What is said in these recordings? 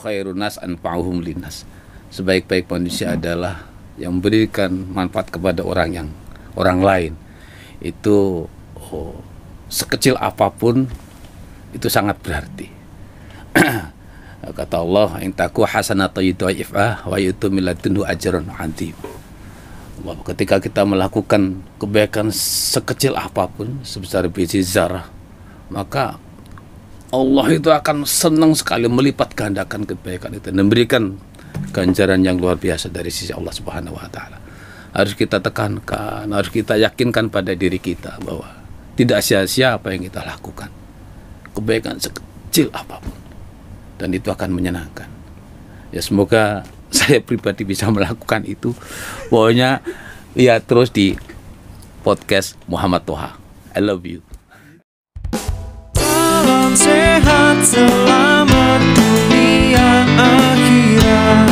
khairun nas anfa'uhum linnas. Sebaik-baik manusia adalah yang memberikan manfaat kepada orang lain. Itu sekecil apapun itu sangat berarti. Kata Allah, in taku hasanatu yudha'ifha wa yu'ti min ladunhu ajran 'azim. Ketika kita melakukan kebaikan sekecil apapun, sebesar biji zarah, maka Allah itu akan senang sekali melipat gandakan kebaikan itu, memberikan ganjaran yang luar biasa dari sisi Allah Subhanahu wa taala. Harus kita tekankan, harus kita yakinkan pada diri kita bahwa tidak sia-sia apa yang kita lakukan. Kebaikan sekecil apapun, dan itu akan menyenangkan. Ya, semoga saya pribadi bisa melakukan itu. Pokoknya lihat terus di podcast Muhammad Toha. I love you. Salam sehat selamat dunia akhirat.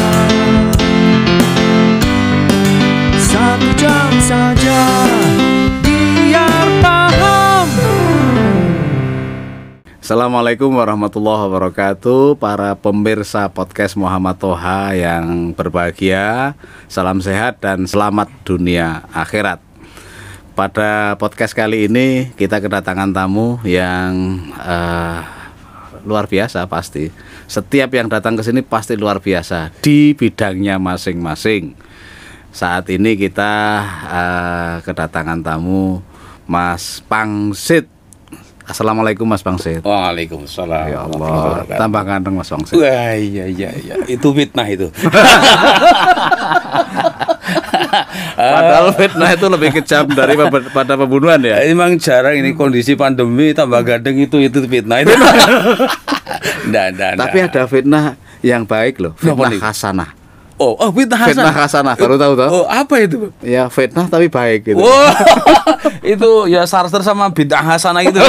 1 jam saja biar paham. Assalamualaikum warahmatullahi wabarakatuh. Para pemirsa podcast Muhammad Toha yang berbahagia, salam sehat dan selamat dunia akhirat. Pada podcast kali ini kita kedatangan tamu yang luar biasa pasti. Setiap yang datang ke sini pasti luar biasa di bidangnya masing-masing. Saat ini kita kedatangan tamu Mas Pangsit. Assalamualaikum Mas Pangsit. Waalaikumsalam. Ya Allah, tambah ganteng Mas Pangsit. Wah, iya. Itu fitnah itu. Padahal fitnah itu lebih kejam daripada pembunuhan ya. Emang jarang ini kondisi pandemi tambah gandeng itu fitnah itu. Nggak. Tapi ada fitnah yang baik loh, fitnah hasanah. Oh, fitnah hasanah. Fitnah hasanah, baru tahu toh? Oh, apa itu? Ya, fitnah tapi baik gitu. Oh, itu ya sarter sama bid'ah hasanah itu.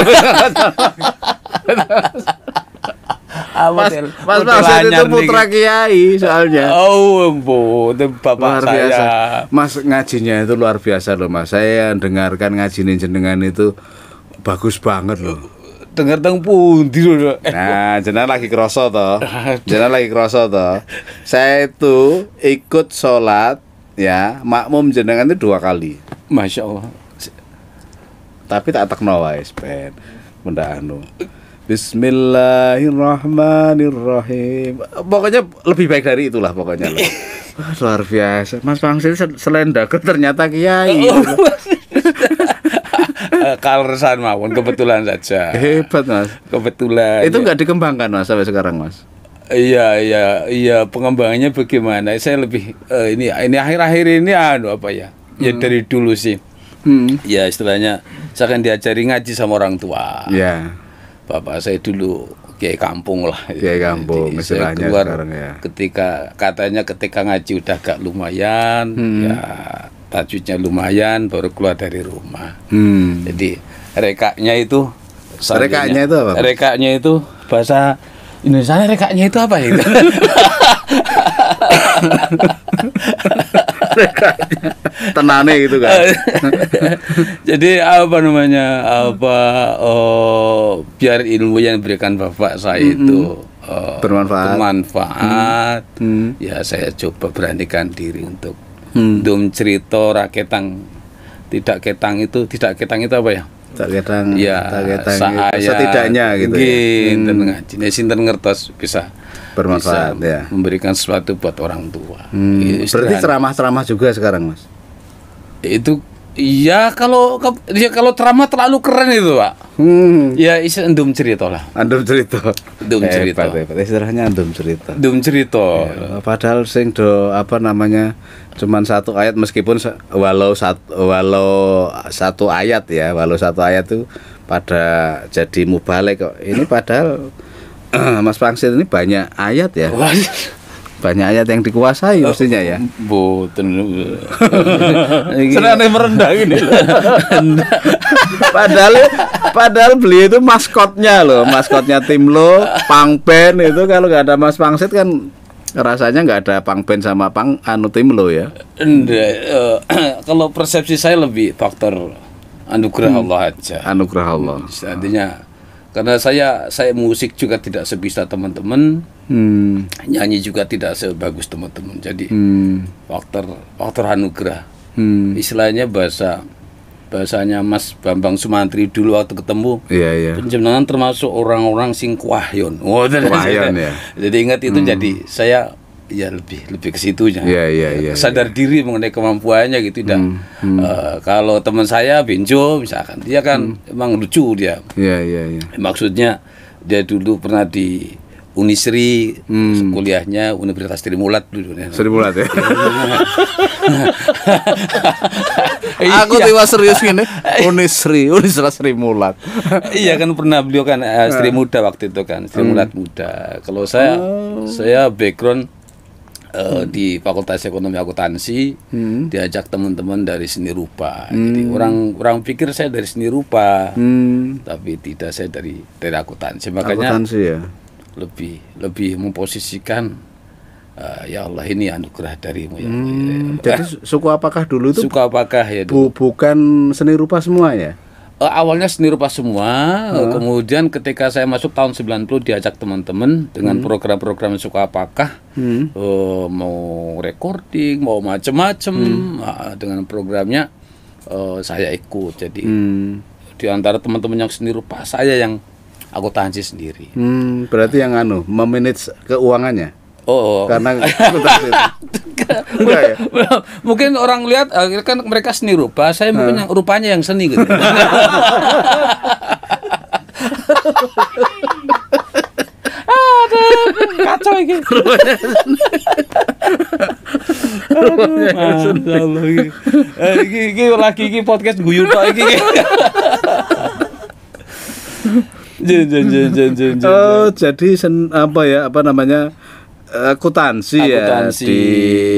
Mas Pangsit itu putra kiai soalnya. Oh, itu bapak luar saya. Biasa. Mas ngajinya itu luar biasa loh Mas. Saya dengarkan ngajiin jenengan itu bagus banget loh. Dengar teng pundi lho. Nah, jenengan lagi kroso toh. Saya itu ikut sholat ya, makmum jenengan itu 2 kali. Masya Allah. Tapi tak tekno wae ben. Benda anu. Bismillahirrahmanirrahim. Pokoknya lebih baik dari itulah pokoknya. Wah, luar biasa. Mas Pangsit selain dagang ternyata kiai. Kalresan mawon kebetulan saja. Hebat Mas. Kebetulan. Itu enggak dikembangkan Mas sampai sekarang Mas. Iya, pengembangannya bagaimana? Saya lebih ini akhir-akhir ini apa ya? Ya dari dulu sih. Ya istilahnya saya kan diajari ngaji sama orang tua. Iya. Bapak saya dulu kiai kampung lah. Kiai kampung istilahnya sekarang ya. Ketika ngaji udah agak lumayan, ya tajwidnya lumayan, baru keluar dari rumah. Jadi rekaknya itu apa? Rekaknya itu bahasa Indonesia, rekaknya itu apa itu? Rekaknya tenane gitu kan. Jadi biar ilmu yang diberikan bapak saya itu bermanfaat. Ya saya coba beranikan diri untuk dum cerita raketang tidak ketang itu apa ya? Tak ketang. Ya, setidaknya gitu. Sinten ngaji, sinten ngertos bisa bermanfaat ya. Memberikan sesuatu buat orang tua. Berarti ceramah-ceramah juga sekarang Mas. Itu iya, kalau ceramah terlalu keren itu Pak. Ya isi endum cerita lah. Andum cerita. Cerita. Hebat. Istilahnya andum cerita. Endum cerita. Ya, padahal sing cuman 1 ayat, meskipun walau satu ayat itu pada jadi mubalek kok. Ini padahal Mas Pangsit ini banyak ayat ya. Banyak ayat yang dikuasai mestinya ya. Boten. Senang merendah gini. Padahal beliau itu maskotnya tim lo, Pangpen itu. Kalau nggak ada Mas Pangsit kan rasanya nggak ada Pangpen sama tim lo ya. Kalau persepsi saya lebih faktor anugerah Allah aja. Anugerah Allah. Artinya Karena saya musik juga tidak sebisa teman-teman, nyanyi juga tidak sebagus teman-teman. Jadi faktor anugerah. Istilahnya bahasanya Mas Bambang Sumantri dulu waktu ketemu. Iya. Penjenengan termasuk orang-orang sing kuahyon. Kuahyon, ya. Jadi ingat itu, jadi saya ya lebih ke situnya. Iya. Sadar diri mengenai kemampuannya gitu. Kalau teman saya Benjo misalkan, dia kan emang lucu dia. Iya. Maksudnya dia dulu pernah di Unisri, kuliahnya Universitas Sri Mulat dulu. Sri Mulat ya. Aku Iya. tiba serius gini. Universitas Sri Mulat. Iya kan pernah beliau kan Sri Muda waktu itu kan, Sri Mulat Muda. Kalau saya background di Fakultas Ekonomi Akuntansi, diajak teman-teman dari seni rupa. Jadi orang pikir saya dari seni rupa, tapi tidak, saya dari akuntansi. Makanya Akuntansi ya. lebih memposisikan ya Allah ini anugerah darimu ya. Jadi suku apakah dulu itu? Suku apakah ya dulu? Bukan seni rupa semua ya? Awalnya seni rupa semua, kemudian ketika saya masuk tahun 90 diajak teman-teman dengan program-program suku apakah, mau recording, mau macem-macem, dengan programnya saya ikut. Jadi di antara teman-teman yang seni rupa, saya yang akuntansi sendiri. Berarti yang memanage keuangannya? Karena akuntansi itu. Enggak ya? Mungkin orang lihat kan mereka seni rupa, saya mungkin yang rupanya yang seni gitu. Aduh, kacau ini. Iki lagi podcast guyu tok iki. Jadi apa namanya? Akuntansi ya di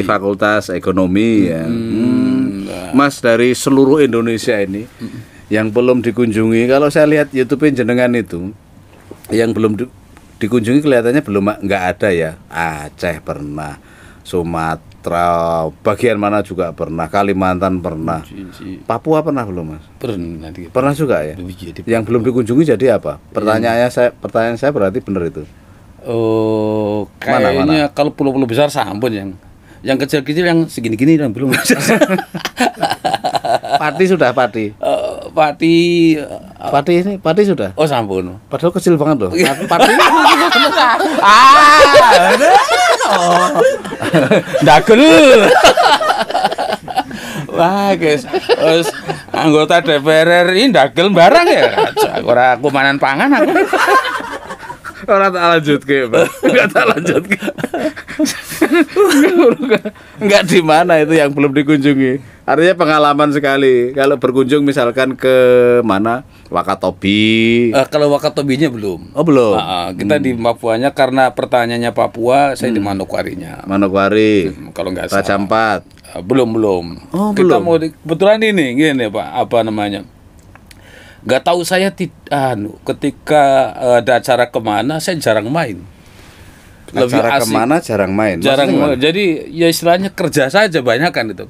Fakultas Ekonomi ya. Mas, dari seluruh Indonesia ini yang belum dikunjungi, kalau saya lihat YouTube jenengan itu yang belum dikunjungi kelihatannya nggak ada ya. Aceh pernah, Sumatera bagian mana juga pernah, Kalimantan pernah, Papua pernah belum Mas? Pernah juga ya. Yang belum dikunjungi jadi apa? Pertanyaan saya berarti benar itu. Kayaknya mana? Kalau pulau-pulau besar sampun yang kecil-kecil yang segini-gini yang belum. Pati sudah Pati. Pati sudah. Oh sampun. Padahal kecil banget loh. Pati. Dagel. Wah guys, anggota DPR RI dagel barang ya. Ora kumanan pangan aku. Orang tak lanjut ke, nggak tak lanjut ke, nggak di mana itu yang belum dikunjungi. Artinya pengalaman sekali. Kalau berkunjung misalkan ke mana, Wakatobi. Kalau Wakatobinya belum. Oh belum. Kita di Papuanya karena pertanyaannya Papua, saya di Manokwarinya. Manokwari. Kalau nggak salah. Raja Ampat. Belum. Oh, kita belum. mau kebetulan ini, gini Pak, apa namanya? Gak tahu saya ketika ada acara kemana saya jarang main. Acara kemana jarang main. Jadi ya istilahnya kerja saja banyak kan itu.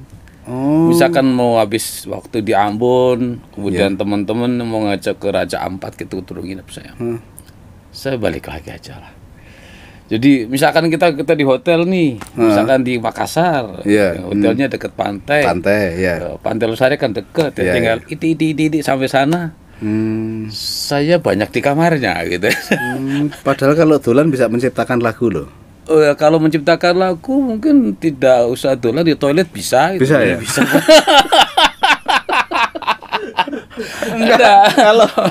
Misalkan mau habis waktu di Ambon, kemudian teman-teman mau ngajak ke Raja Ampat gitu turun nginep saya. Saya balik lagi aja lah. Jadi misalkan kita di hotel nih, misalkan di Makassar, hotelnya dekat pantai. Pantai Losari kan dekat, tinggal iti sampai sana. Saya banyak di kamarnya gitu. Padahal kalau dolan bisa menciptakan lagu loh. Kalau menciptakan lagu mungkin tidak usah dolan, di toilet bisa. Gitu. Bisa ya. Bisa. Enggak.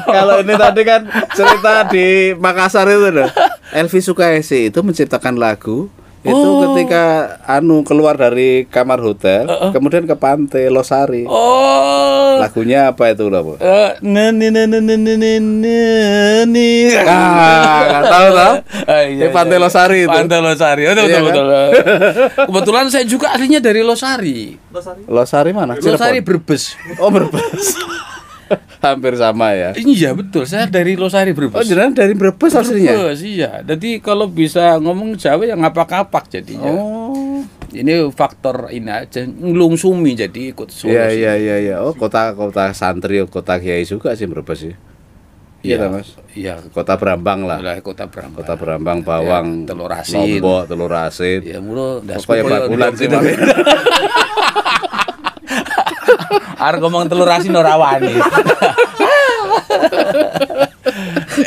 Kalau ini tadi kan cerita di Makassar itu loh. Elvi Sukaisi itu menciptakan lagu itu ketika keluar dari kamar hotel, kemudian ke pantai Losari. Lagunya apa itu loh? Tahu? Di pantai Losari itu. Pantai Losari. Betul. Kebetulan saya juga aslinya dari Losari. Losari mana? Losari Brebes. Oh, Brebes. Hampir sama ya. Iya betul, saya dari Losari Brebes. Oh, jenengan dari Brebes aslinya? Brebes, iya. Jadi kalau bisa ngomong Jawa ya ngapak-ngapak jadinya. Ini faktor ini aja, ngelungsumi jadi ikut Solo. Iya. Oh, kota santri, kota kiai juga sih Brebes sih. Iya, Mas. Iya, Kota Brambang lah. wilayah Kota Brambang. Kota Brambang, Bawang, Telur asin. Lombok, Telur Asin. Ya mulu ndas Pokoknya bakulan sih, Mas. Arep ngomong telur asin ora wani.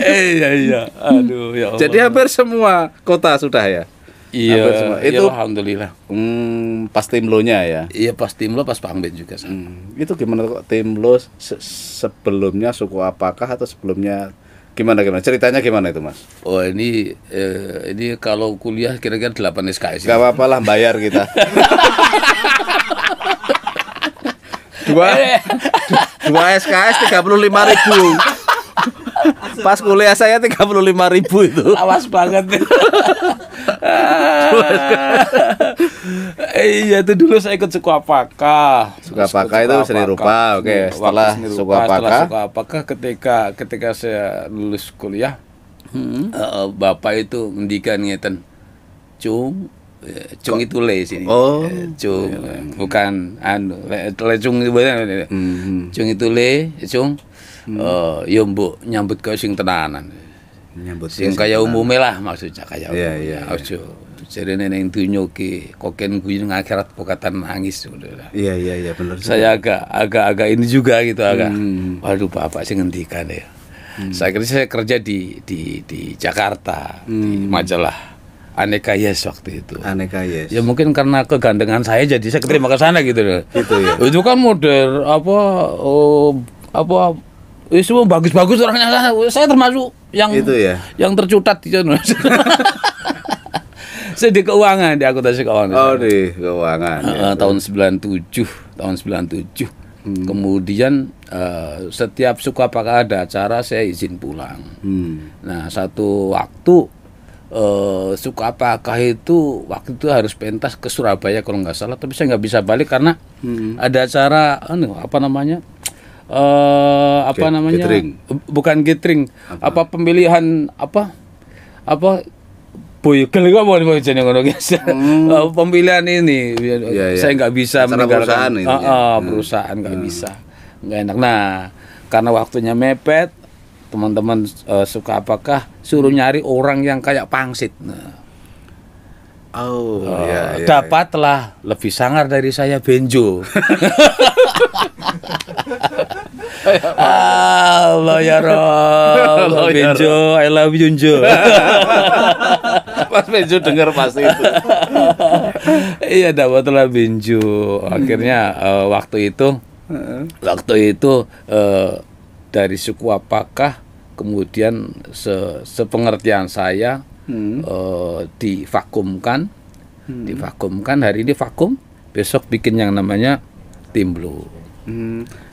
Iya. Aduh ya Allah. Jadi hampir semua kota sudah ya. iya, hampir semua. itu Itu alhamdulillah. Pas Timlo-nya ya. Iya pas Timlo pas Pambet juga sama. Itu gimana kok Timlo sebelumnya suku apakah atau sebelumnya gimana ceritanya gimana itu, Mas? Oh ini kalau kuliah kira-kira 8 SKS. Gak apa-apa lah, bayar kita. dua SKS 35.000. Pas kuliah saya 35.000 itu. Awas banget. Iya itu dulu saya ikut suku apakah. Suku apakah itu seni rupa. Oke, setelah suku apakah ketika saya lulus kuliah, bapak itu ngendikan ngeten, Cung itu le sini. Oh. Cung bukan le cung itu bener. Cung itu le, cung. Ya mbok nyambut kau sing tenanan. Nyambut Sing kaya umume lah maksudnya kaya. Iya. Ojo. Jarene ning donya ki koken kuwi ning akhirat pokatan nangis udah. Iya benar. Saya agak ini juga gitu agak. Waduh bapak sing ngendikan ya. Saya kerja di Jakarta di majalah Aneka Yes waktu itu. Aneka Yes. Ya mungkin karena kegandengan saya jadi saya keterima ke sana gitu loh. Gitu ya. Itu kan model semua bagus-bagus orangnya. Saya termasuk yang Itu ya. yang tercutat di sana. Saya di keuangan, di akuntansi keuangan. Oh, di keuangan. Tahun 97. Kemudian setiap suku apakah ada acara saya izin pulang. Nah, satu waktu suku apakah itu waktu itu harus pentas ke Surabaya kalau nggak salah, tapi saya nggak bisa balik karena ada acara Gathering. Bukan gathering, pemilihan boyogel itu apa nih jenis ngono guys? Pemilihan ini saya nggak bisa acara meninggalkan perusahaan nggak bisa, nggak enak. Nah karena waktunya mepet, teman-teman suka apakah suruh nyari orang yang kayak pangsit. Nah, dapatlah lebih sangar dari saya Benjo. Allah ya Rob, Benjo, I love you Jo. Mas Benjo dengar pasti itu. Iya dapatlah Benjo. Akhirnya waktu itu dari suku apakah kemudian sepengertian saya divakumkan hari ini vakum, besok bikin yang namanya Timlo.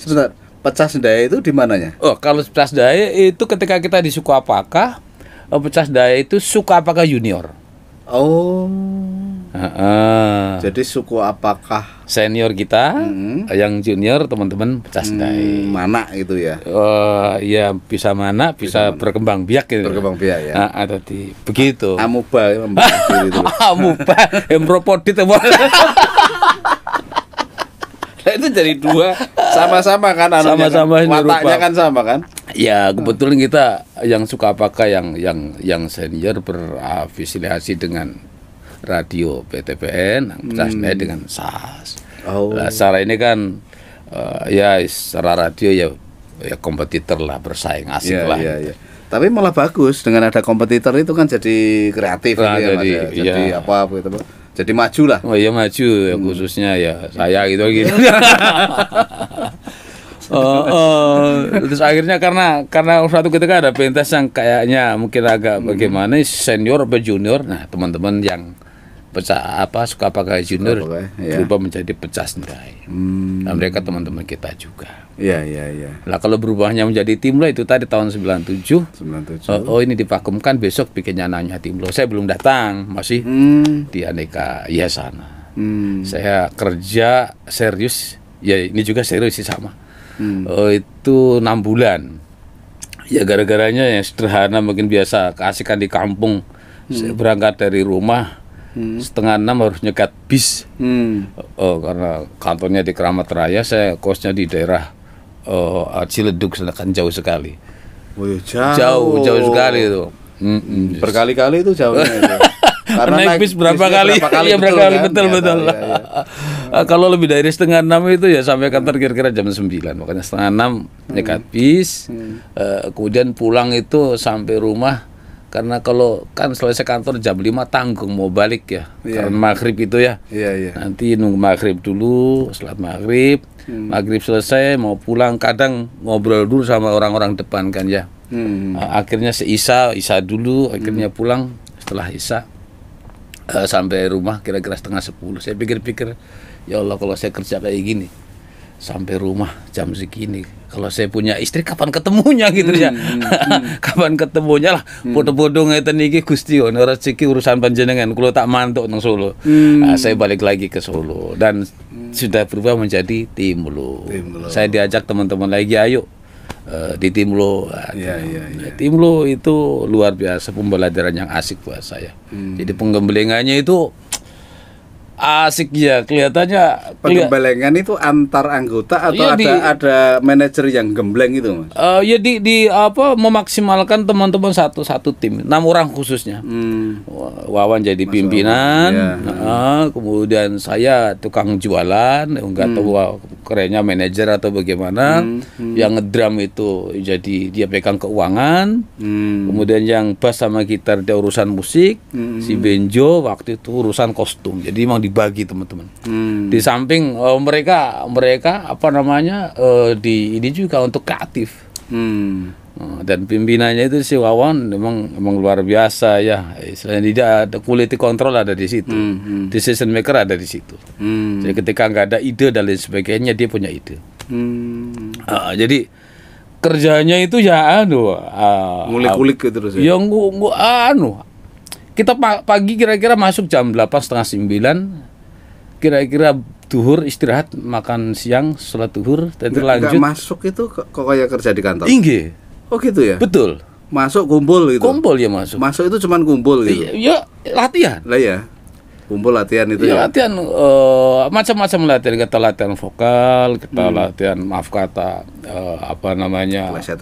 Sebentar, pecah sendaya itu di mananya? Oh, kalau pecah sendaya itu ketika kita di suku apakah, pecah sendaya itu suku apakah junior. Oh. Jadi suku apakah senior kita, yang junior teman-teman pecah sendaya. Mana itu ya? Ya bisa mana, bisa berkembang biak gitu. Berkembang biak ya. Tadi begitu. Amuba itu. Amuba, hemropodit apa? Itu jadi dua sama-sama kan sama-sama wataknya kan sama kan? Ya kebetulan kita yang suka apakah yang senior berafiliasi dengan radio PTPN, pecah sendaya dengan SAS. Nah, secara ini kan secara radio ya kompetitor lah, bersaing asik lah. Iya. Tapi malah bagus dengan ada kompetitor itu kan jadi kreatif jadi apa gitu. Jadi maju lah. Oh iya maju ya, khususnya ya saya gitu. Terus akhirnya karena suatu ketika ada pentas yang kayaknya mungkin agak bagaimana senior atau junior. Nah teman-teman yang suka apakah junior berubah menjadi pecah sendaya. Dan mereka teman-teman kita juga. Iya. Lah kalau berubahnya menjadi Timlo itu tadi tahun 97. Ini divakumkan, besok bikinnya namanya Timlo. Saya belum datang, masih di Aneka Yes sana. Saya kerja serius, ya ini juga serius sih sama. Itu 6 bulan. Ya gara-garanya yang sederhana mungkin biasa keasikan di kampung. Saya berangkat dari rumah 5:30 harus nyegat bis. Karena kantornya di Keramat Raya, saya kosnya di daerah Ciledug, sedangkan jauh sekali. Oh, iya, jauh. Jauh sekali itu. Berkali-kali itu jauhnya itu. Karena naik bis berapa kali? Iya berapa kali, betul. Kalau lebih dari setengah 6 itu ya sampai kantor kira-kira jam 9. Makanya setengah 6 naik bis. Kemudian pulang itu sampai rumah. Karena kalau kan selesai kantor jam 5 tanggung mau balik ya. Karena maghrib itu ya. Nanti nunggu maghrib dulu, setelah maghrib. Maghrib selesai mau pulang, kadang ngobrol dulu sama orang-orang depan kan ya. Akhirnya Isya dulu, akhirnya pulang setelah Isya. Sampai rumah kira-kira setengah 10. Saya pikir-pikir, ya Allah kalau saya kerja kayak gini sampai rumah jam segini, kalau saya punya istri kapan ketemunya gitu ya. Kapan ketemunya lah. Bodoh-bodoh ngeten iki Gusti ono rezeki urusan panjenengan kula tak mantuk nang Solo. Saya balik lagi ke Solo dan sudah berubah menjadi Timlo. Saya diajak teman-teman lagi, ayo di Timlo. Timlo itu luar biasa, pembelajaran yang asik buat saya. Jadi penggembelengannya itu asik ya, kelihatannya. Penggembelengan itu antar anggota atau ada manajer yang gembleng itu, Mas? Ya di apa memaksimalkan teman-teman satu tim, 6 orang khususnya. Wawan jadi pimpinan, kemudian saya tukang jualan, nggak tahu kerennya manajer atau bagaimana. Yang ngedrum itu jadi dia pegang keuangan, kemudian yang bass sama gitar dia urusan musik, si Benjo waktu itu urusan kostum. Jadi memang dibagi teman-teman. Di samping mereka apa namanya di ini juga untuk kreatif. Dan pimpinannya itu si Wawan memang luar biasa ya. Istilahnya dia ada quality control ada di situ, decision maker ada di situ. Jadi ketika nggak ada ide dan lain sebagainya dia punya ide. Jadi kerjanya itu ya ngulik-ngulik gitu terus ya. Kita pagi kira-kira masuk jam 8:30, 9, kira-kira duhur istirahat, makan siang, sholat duhur, dan lanjut. Masuk itu kok kayak kerja di kantor? Tinggi. Oh gitu ya? Betul. Masuk kumpul gitu? Kumpul ya masuk. Masuk itu cuman kumpul gitu? Ya latihan. Lah ya? Kumpul latihan itu ya? Latihan, macam-macam latihan. Kita latihan vokal, kita latihan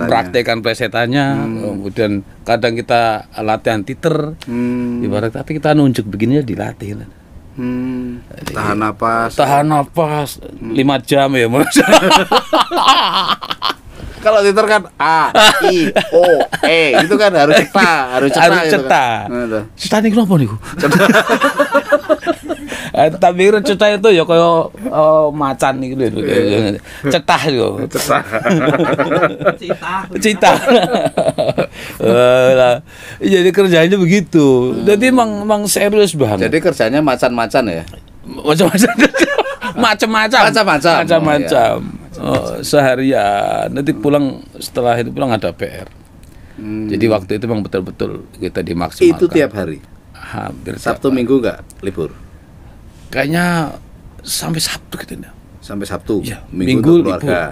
praktekan plesetannya, kemudian kadang kita latihan titer, ibarat tapi kita nunjuk begini dilatih. Tahan napas 5 jam ya Mas. Kalau titer kan A, I, O, E itu kan harus cetak, Cetak ini kenapa nih? Tapi cetak itu ya kayak macan nih gitu. Cetak yo. Cita. Jadi kerjanya begitu. Jadi emang serius banget. Jadi kerjanya macan-macan ya? Macam-macam. Seharian. Nanti setelah itu pulang ada PR. Jadi waktu itu memang betul-betul kita dimaksimalkan. Itu tiap hari? Hampir Sabtu Minggu nggak libur? Kayaknya sampai Sabtu gitu ya. Sampai Sabtu? Ya, Minggu keluarga.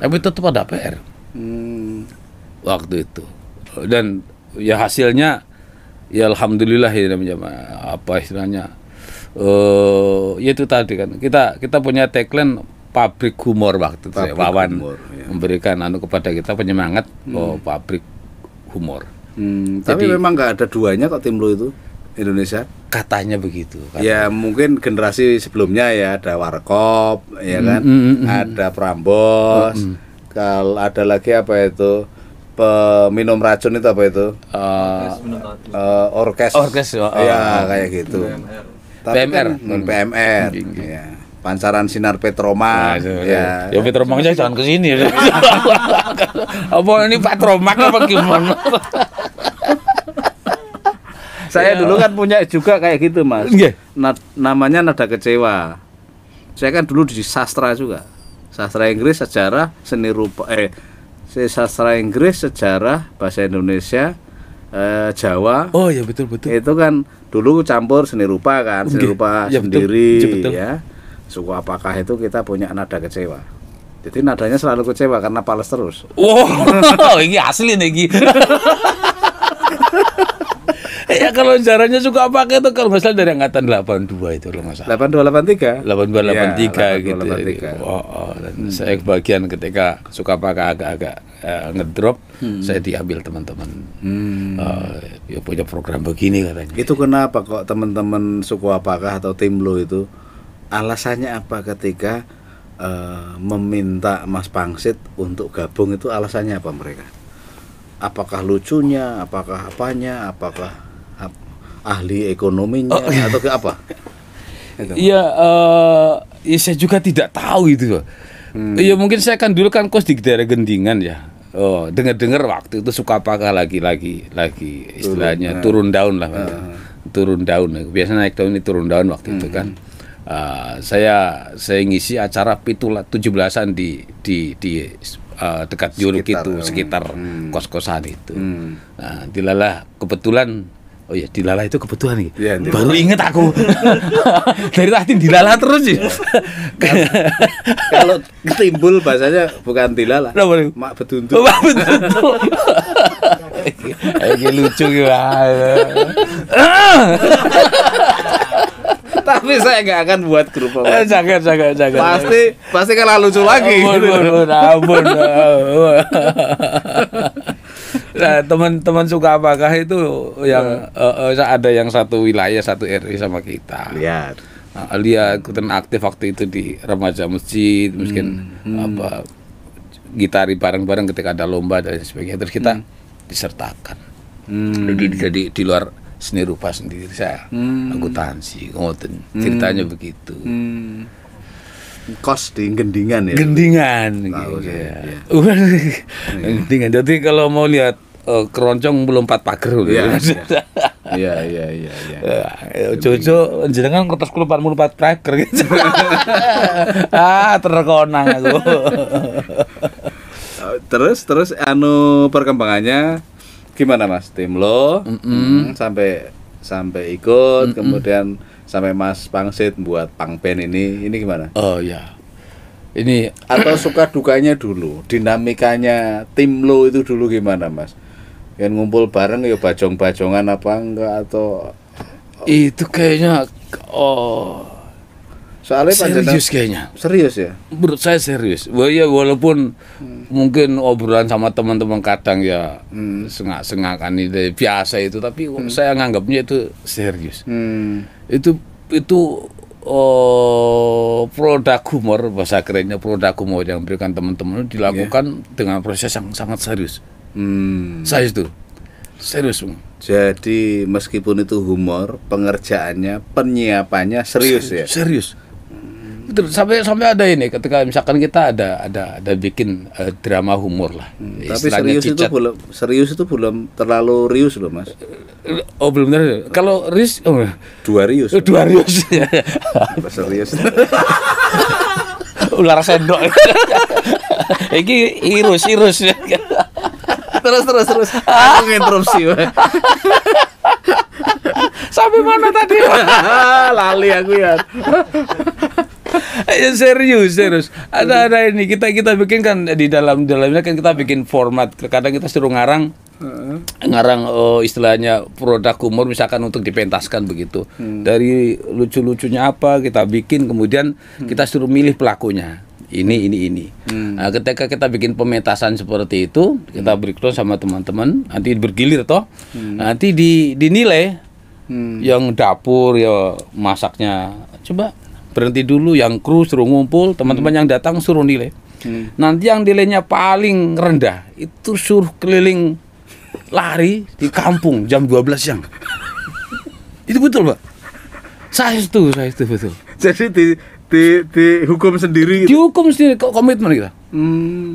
Tapi tetap ada PR. Waktu itu. Dan ya hasilnya ya alhamdulillah ya namanya apa istilahnya. Ya itu tadi kan. Kita punya tagline pabrik humor waktu itu. Wawan memberikan kepada kita penyemangat pabrik humor. Tapi memang nggak ada duanya kok Timlo itu Indonesia. Katanya begitu. Ya mungkin generasi sebelumnya ya ada Warkop, ya kan, ada Prambos. Kalau ada lagi apa itu peminum racun itu apa itu? Orkes. Ya kayak gitu. PMR. PMR. Ya. Pancaran Sinar Petromak. Ya Petromak aja jangan ke sini. Apa ini Petromak apa gimana? Saya dulu kan punya juga kayak gitu Mas. Namanya Nada Kecewa. Saya kan dulu di sastra juga. Sastra Inggris, sejarah, seni rupa. Sastra Inggris, sejarah, bahasa Indonesia, Jawa. Oh ya betul. Itu kan dulu campur seni rupa kan, seni rupa ya, sendiri betul. Ya. Suku apakah itu kita punya nada kecewa. Jadi nadanya selalu kecewa karena pales terus. Wow, ini asli nih. Ya kalau caranya suka pakai itu kalau misalnya dari angkatan 82 itu loh Mas. 8283 gitu. Dan saya kebagian ketika suka pakai agak-agak ngedrop, saya diambil teman-teman. Ya punya program begini katanya. Itu kenapa kok teman-teman suku apakah atau tim lo itu alasannya apa ketika meminta Mas Pangsit untuk gabung, itu alasannya apa mereka? Apakah lucunya, apakah apanya, apakah ahli ekonominya atau ke apa? Iya, ya saya juga tidak tahu itu. Ya mungkin saya kan dulu kan kos di daerah Gendingan ya. Oh, dengar-dengar waktu itu suka apakah lagi istilahnya turun daun lah. Turun daun. Biasanya naik daun ini turun daun waktu itu kan. Saya ngisi acara pitulah 17-an di dekat Juruk itu, sekitar kos-kosan itu. Nah, dilalah kebetulan. Oh ya, dilala itu kebetulan nih. Ya, baru inget aku. Dari tadi dilala terus ya. Kalau timbul bahasanya bukan dilala. Mak betuntul. Mak betuntul. Ini lucu gimana. Tapi saya nggak akan buat grup. Jangan. Pasti kan lucu lagi. Ampun. Nah, teman-teman suka apakah itu yang ada yang satu wilayah, satu RW sama kita. Lihat. Dia ikutan aktif waktu itu di remaja masjid, mungkin gitari bareng-bareng ketika ada lomba dan sebagainya. Terus kita disertakan. Jadi di luar seni rupa sendiri saya akuntansi, ngoten. Ceritanya begitu. Kos di Gendingan ya. Gendingan gitu. Gendingan. Jadi kalau mau lihat keroncong belum 4 pager loh. Iya. Jojo jenengan kertas kula 44 pager gitu. Terkonang aku. Terus perkembangannya gimana Mas? Tim lo sampai ikut, kemudian sampai Mas Pangsit buat Pangpen ini gimana? Oh ya. Ini atau suka dukanya dulu, dinamikanya tim lo itu dulu gimana Mas? Yang ngumpul bareng ya bajong-bajongan apa enggak atau itu kayaknya soalnya serius kayaknya. Serius ya? Menurut saya serius. Walaupun mungkin obrolan sama teman-teman kadang ya sengak-sengakan itu biasa itu, tapi saya nganggapnya itu serius. Itu produk humor, bahasa kerennya produk humor yang diberikan teman-teman dilakukan dengan proses yang sangat serius. Saya itu serius. Jadi meskipun itu humor, pengerjaannya, penyiapannya serius ya. Serius. Betul, sampai ada ini ketika misalkan kita ada bikin drama humor lah. Tapi serius itu belum terlalu rius loh Mas. Oh belum terlalu. Kalau rius dua rius. Serius. Ular sendok. Iki irus. Terus. Aku interupsi. Sampai mana tadi? Lali aku ya. Ya serius. Ada ini kita bikin kan di dalamnya kan kita bikin format. Kadang kita suruh ngarang istilahnya produk humor misalkan untuk dipentaskan begitu. Dari lucu-lucunya apa kita bikin, kemudian kita suruh milih pelakunya. Ini. Nah, ketika kita bikin pementasan seperti itu, kita breakdown sama teman-teman, nanti bergilir toh. Nanti dinilai yang dapur ya masaknya. Coba berhenti dulu, yang kru suruh ngumpul, teman-teman yang datang suruh nilai. Nanti yang nilainya paling rendah itu suruh keliling lari di kampung jam 12 siang. Itu betul, Pak. Saya itu betul. Jadi dihukum sendiri. Dihukum sendiri, komitmen kita.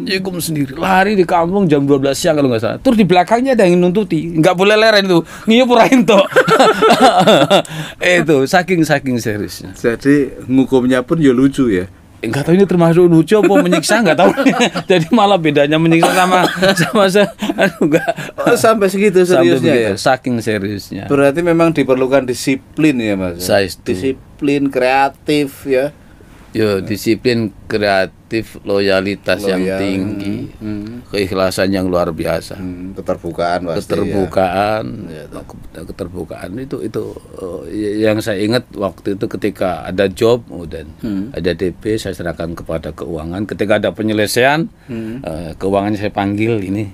Dihukum sendiri. Lari di kampung jam 12 siang kalau nggak salah. Terus di belakangnya ada yang nuntuti. Nggak boleh leren itu. Ngiyup purahin toh. Itu saking seriusnya. Jadi ngukumnya pun ya lucu ya. Enggak tahu ini termasuk lucu apa menyiksa, enggak tahu. Jadi malah bedanya menyiksa sama enggak. Sampai segitu seriusnya ya. Saking seriusnya. Berarti memang diperlukan disiplin ya Mas. Disiplin kreatif ya. Disiplin kreatif aktif, loyalitas yang Loyal. tinggi, keikhlasan yang luar biasa. Keterbukaan pasti. Keterbukaan itu yang saya ingat waktu itu ketika ada job dan ada DP saya serahkan kepada keuangan. Ketika ada penyelesaian keuangan saya panggil ini.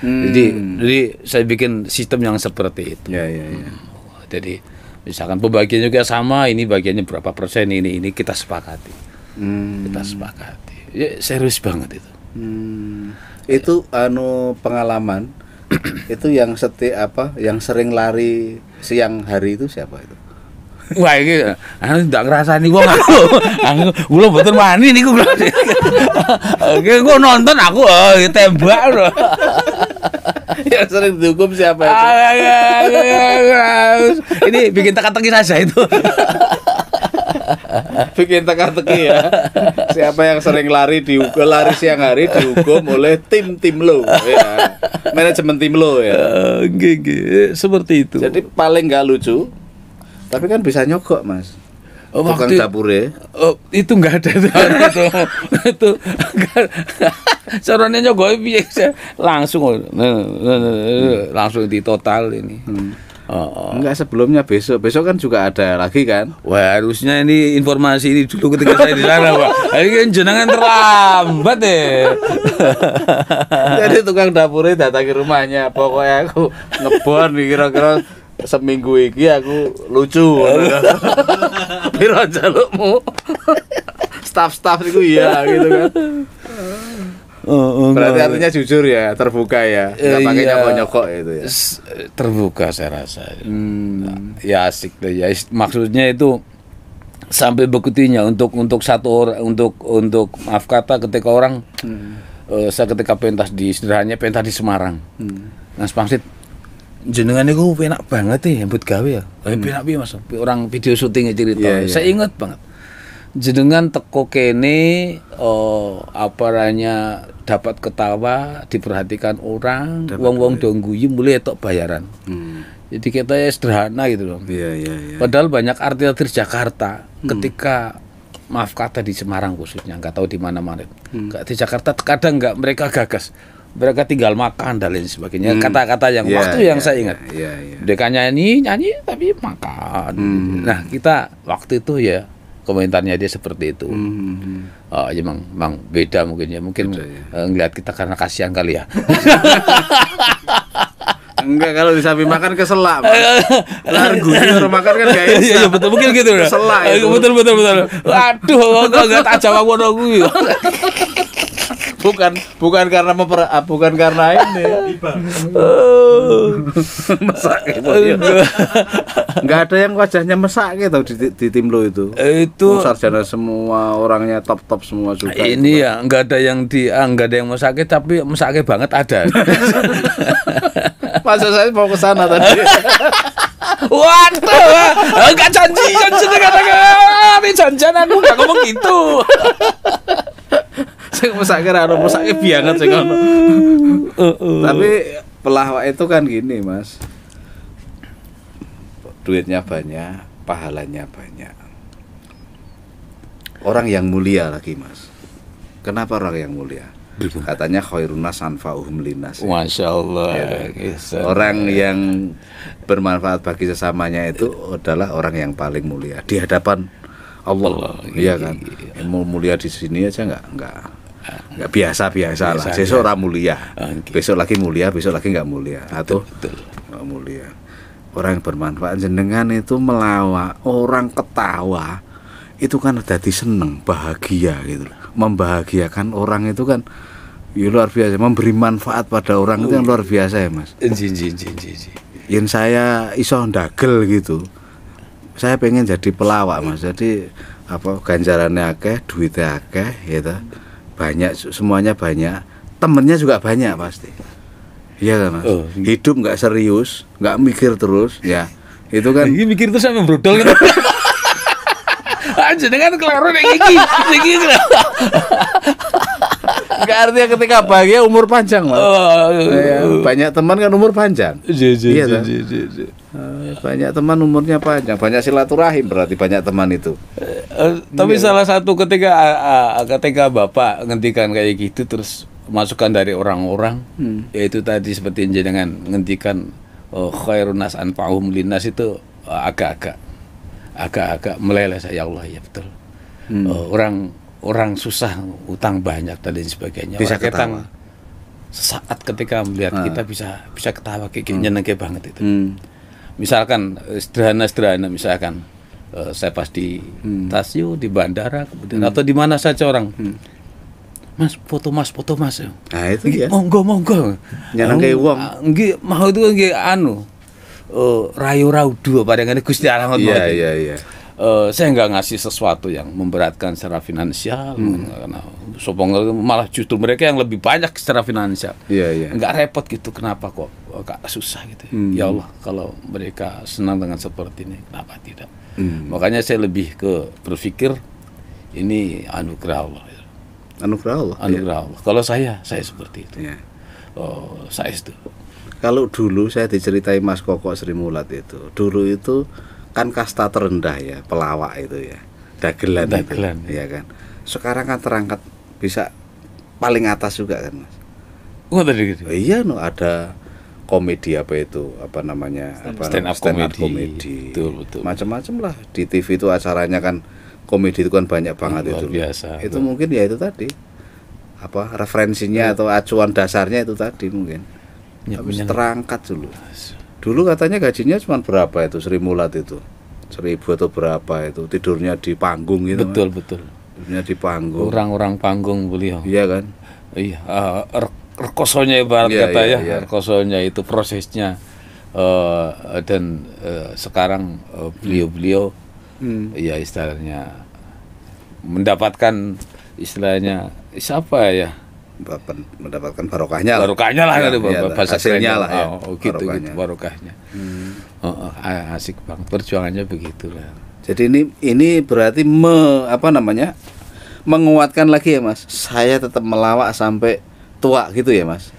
Jadi saya bikin sistem yang seperti itu. Ya. Jadi misalkan pembagian juga sama, ini bagiannya berapa persen, ini kita sepakati. Kita sepakati. Ya, serius banget itu. Itu pengalaman itu yang yang sering lari siang hari itu siapa itu? Wah ini, aku tidak ngerasani wong aku belum betul mani nih gue nonton aku tembak loh. Yang sering dihukum siapa itu? Ini bikin teka-teki saja itu. Bikin teka-teki ya. Siapa yang sering lari siang hari dihukum oleh tim lo ya. Manajemen tim lo ya. Seperti itu. Jadi paling nggak lucu, tapi kan bisa nyogok mas. Tukang dapure. Itu nggak ada itu caranya nyogok langsung di total ini. Enggak, sebelumnya besok kan juga ada lagi kan? Wah, harusnya ini informasi ini dulu ketika saya di sana, Pak. Ini kan jenengan terlambat deh. Jadi tukang dapurnya datangi rumahnya, pokoknya aku ngebon kira-kira seminggu iki aku lucu. Piro jalukmu? Staff itu iya gitu kan. Berarti artinya jujur ya, terbuka ya, nggak pakai nyokok itu ya. Terbuka saya rasa. Ya asik deh ya. Maksudnya itu sampai begitunya untuk satu orang untuk maaf kata ketika orang saya ketika pentas di sederhananya pentas di Semarang. Mas Pangsit jenengan itu penak banget ya buat gawe ya. Penak piye Mas? Orang video syutingnya cerita. Yeah. Saya ingat banget. Jenengan teko kene dapat ketawa, diperhatikan orang, wong-wong dong guyu mulai tok bayaran. Jadi kita ya sederhana gitu loh. Iya. Padahal banyak artis Jakarta ketika maaf kata di Semarang khususnya, nggak tahu di mana-mana. Di Jakarta kadang nggak mereka gagas. Mereka tinggal makan dan lain sebagainya. Kata-kata yang yang saya ingat. Mereka nyanyi tapi makan. Nah, kita waktu itu ya komentarnya dia seperti itu. Ya memang beda mungkin ya. Mungkin ngelihat kita karena kasihan kali ya. Enggak, kalau di samping makan keselak. Largu orang makan kan guys. Iya betul mungkin gitu ya. Keselak itu. Betul. Waduh, kok enggak tak jawab ngono kuwi. Bukan karena bukan karena ini. Mesak gitu. Enggak ada yang wajahnya mesak gitu di tim lo itu. Itu sarjana semua, orangnya top semua juga. Ini ya enggak ada yang mau sakit tapi mesake banget ada. Masa saya mau ke sana tadi. Waduh, enggak janjian tapi janjian aku enggak ngomong gitu. Saya mesake ra ono mesake banget sing ono. Tapi pelawak itu kan gini, Mas. Duitnya banyak, pahalanya banyak. Orang yang mulia lagi, Mas. Kenapa orang yang mulia? Katanya khairun nas anfa'uhum linnas. Masya Allah. Ya. Orang yang bermanfaat bagi sesamanya itu adalah orang yang paling mulia di hadapan Allah. Iya kan? Mau mulia di sini aja nggak biasa lah. Besok orang mulia, besok lagi mulia, besok lagi nggak mulia atau nggak mulia. Orang yang bermanfaat jenengan itu melawak orang ketawa itu kan jadi seneng, bahagia gitu. Membahagiakan orang itu kan ya luar biasa, memberi manfaat pada orang itu yang luar biasa ya Mas. Yang saya iso ndagel gitu. Saya pengen jadi pelawak Mas. Jadi ganjarannya akeh, duitnya akeh gitu. Banyak, semuanya banyak. Temennya juga banyak pasti. Iya kan Mas? Hidup nggak serius, nggak mikir terus ya. Itu kan ini mikir terus sampe brodol gitu. Jenengan kelaro nek iki. Enggak artinya ketika bahagia umur panjang, Mas. Ya, banyak teman kan umur panjang. Iya, toh? Banyak teman umurnya panjang, banyak silaturahim berarti banyak teman itu. Tapi salah satu ketika Bapak ngendikan kayak gitu terus masukan dari orang-orang yaitu tadi seperti jenengan ngendikan khairun nas anfa'uhum linnas itu agak-agak meleleh saya, ya Allah, ya betul. Orang susah, utang banyak dan lain sebagainya. Bisa Orang ketang ketawa. sesaat ketika melihat kita bisa ketawa kayak nyenengke banget itu. Misalkan sederhana misalkan saya pas di stasiun, di bandara, kemudian atau di mana saja orang, Mas foto mas. Nah itu ya. Monggo. Nyenengke wong. Nggih, mau itu nggih rayu raudu padahal Gusti Allah ngoten. Iya. Saya nggak ngasih sesuatu yang memberatkan secara finansial, karena malah justru mereka yang lebih banyak secara finansial. Iya. Nggak repot gitu, kenapa kok agak susah gitu. Ya Allah, kalau mereka senang dengan seperti ini, kenapa tidak? Makanya saya lebih ke berpikir ini anugerah Allah. Anugerah Allah. Allah. Kalau saya seperti itu. Iya. Saya itu. Kalau dulu saya diceritai Mas Koko Sri Mulat itu, dulu itu kan kasta terendah ya, pelawak itu ya, dagelan. Ya kan. Sekarang kan terangkat bisa paling atas juga kan, Mas. Oh tadi gitu. Iya, ada komedi apa namanya stand up comedy. Betul. Macam-macam lah di TV itu acaranya kan, komedi itu kan banyak banget. Luar itu biasa. Itu mungkin ya itu tadi referensinya atau acuan dasarnya itu tadi mungkin. Habis terangkat dulu katanya gajinya cuma berapa itu, Sri Mulat itu 1.000 atau berapa itu, tidurnya di panggung gitu. Betul. Tidurnya di panggung, orang panggung beliau. Iya kan. Iya, rekosonya ibarat kata ya. Rekosonya itu prosesnya dan sekarang beliau ya istilahnya mendapatkan istilahnya siapa ya, mendapatkan barokahnya lah ya, bahasa hasilnya lah ya, gitu barokahnya. Asik banget perjuangannya begitulah. Jadi ini berarti menguatkan lagi ya, Mas, saya tetap melawak sampai tua gitu ya, Mas.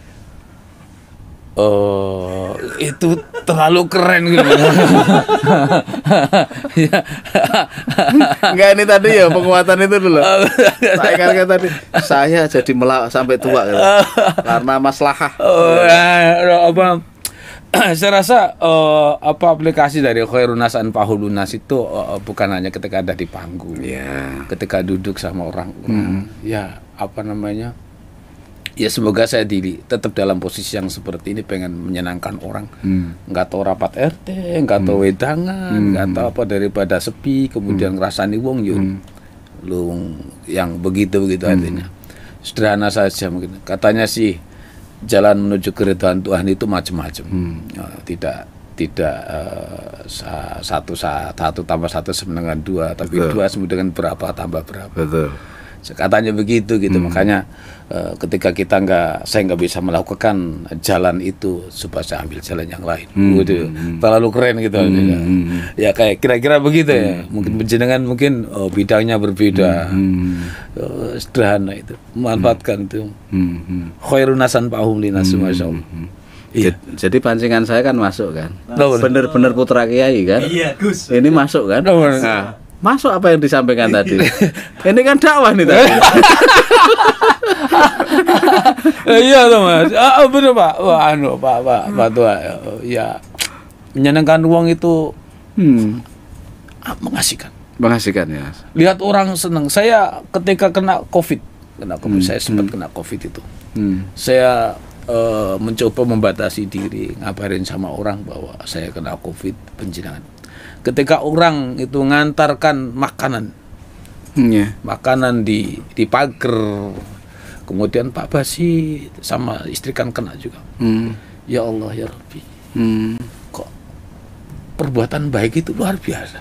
Itu terlalu keren gitu. Enggak, ini tadi ya penguatan itu dulu. Saya kan tadi saya jadi melawak sampai tua gitu. Karena maslahah. Saya rasa aplikasi dari khairun nas anfa'uhum linnas itu bukan hanya ketika ada di panggung. Ketika duduk sama orang-orang. Ya semoga saya tetap dalam posisi yang seperti ini, pengen menyenangkan orang. Nggak tahu rapat RT, nggak tahu wedangan, nggak tahu apa, daripada sepi kemudian ngerasani wong yang begitu artinya. Sederhana saja mungkin. Katanya sih jalan menuju keridhaan Tuhan itu macam-macam. Tidak satu tambah satu sama dengan dua, tapi dua sama dengan berapa tambah berapa. Betul. Katanya begitu gitu. Makanya ketika saya nggak bisa melakukan jalan itu, supaya saya ambil jalan yang lain. Terlalu keren gitu. Ya kayak kira-kira begitu ya. Mungkin penjenengan bidangnya berbeda. Sederhana itu, memanfaatkan itu. Khairun nas anfa'uhum linnas, masyaallah. Iya. Jadi pancingan saya kan masuk kan. Bener-bener putra kiai kan. Iya, Gus. Ini masuk kan. Nah, masuk apa yang disampaikan tadi? Ini kan dakwah nih tadi. Iya tuh, Mas. Bener Pak. Pak Tua. Ya, menyenangkan uang itu mengasihkan ya, Mas. Lihat orang senang. Saya ketika kena COVID, saya sempat kena COVID itu. Saya mencoba membatasi diri, ngabarin sama orang bahwa saya kena COVID, penjenengan. Ketika orang itu ngantarkan makanan di pagar, kemudian Pak Basi sama istri kan kena juga. Ya Allah ya Rabbi, kok perbuatan baik itu luar biasa.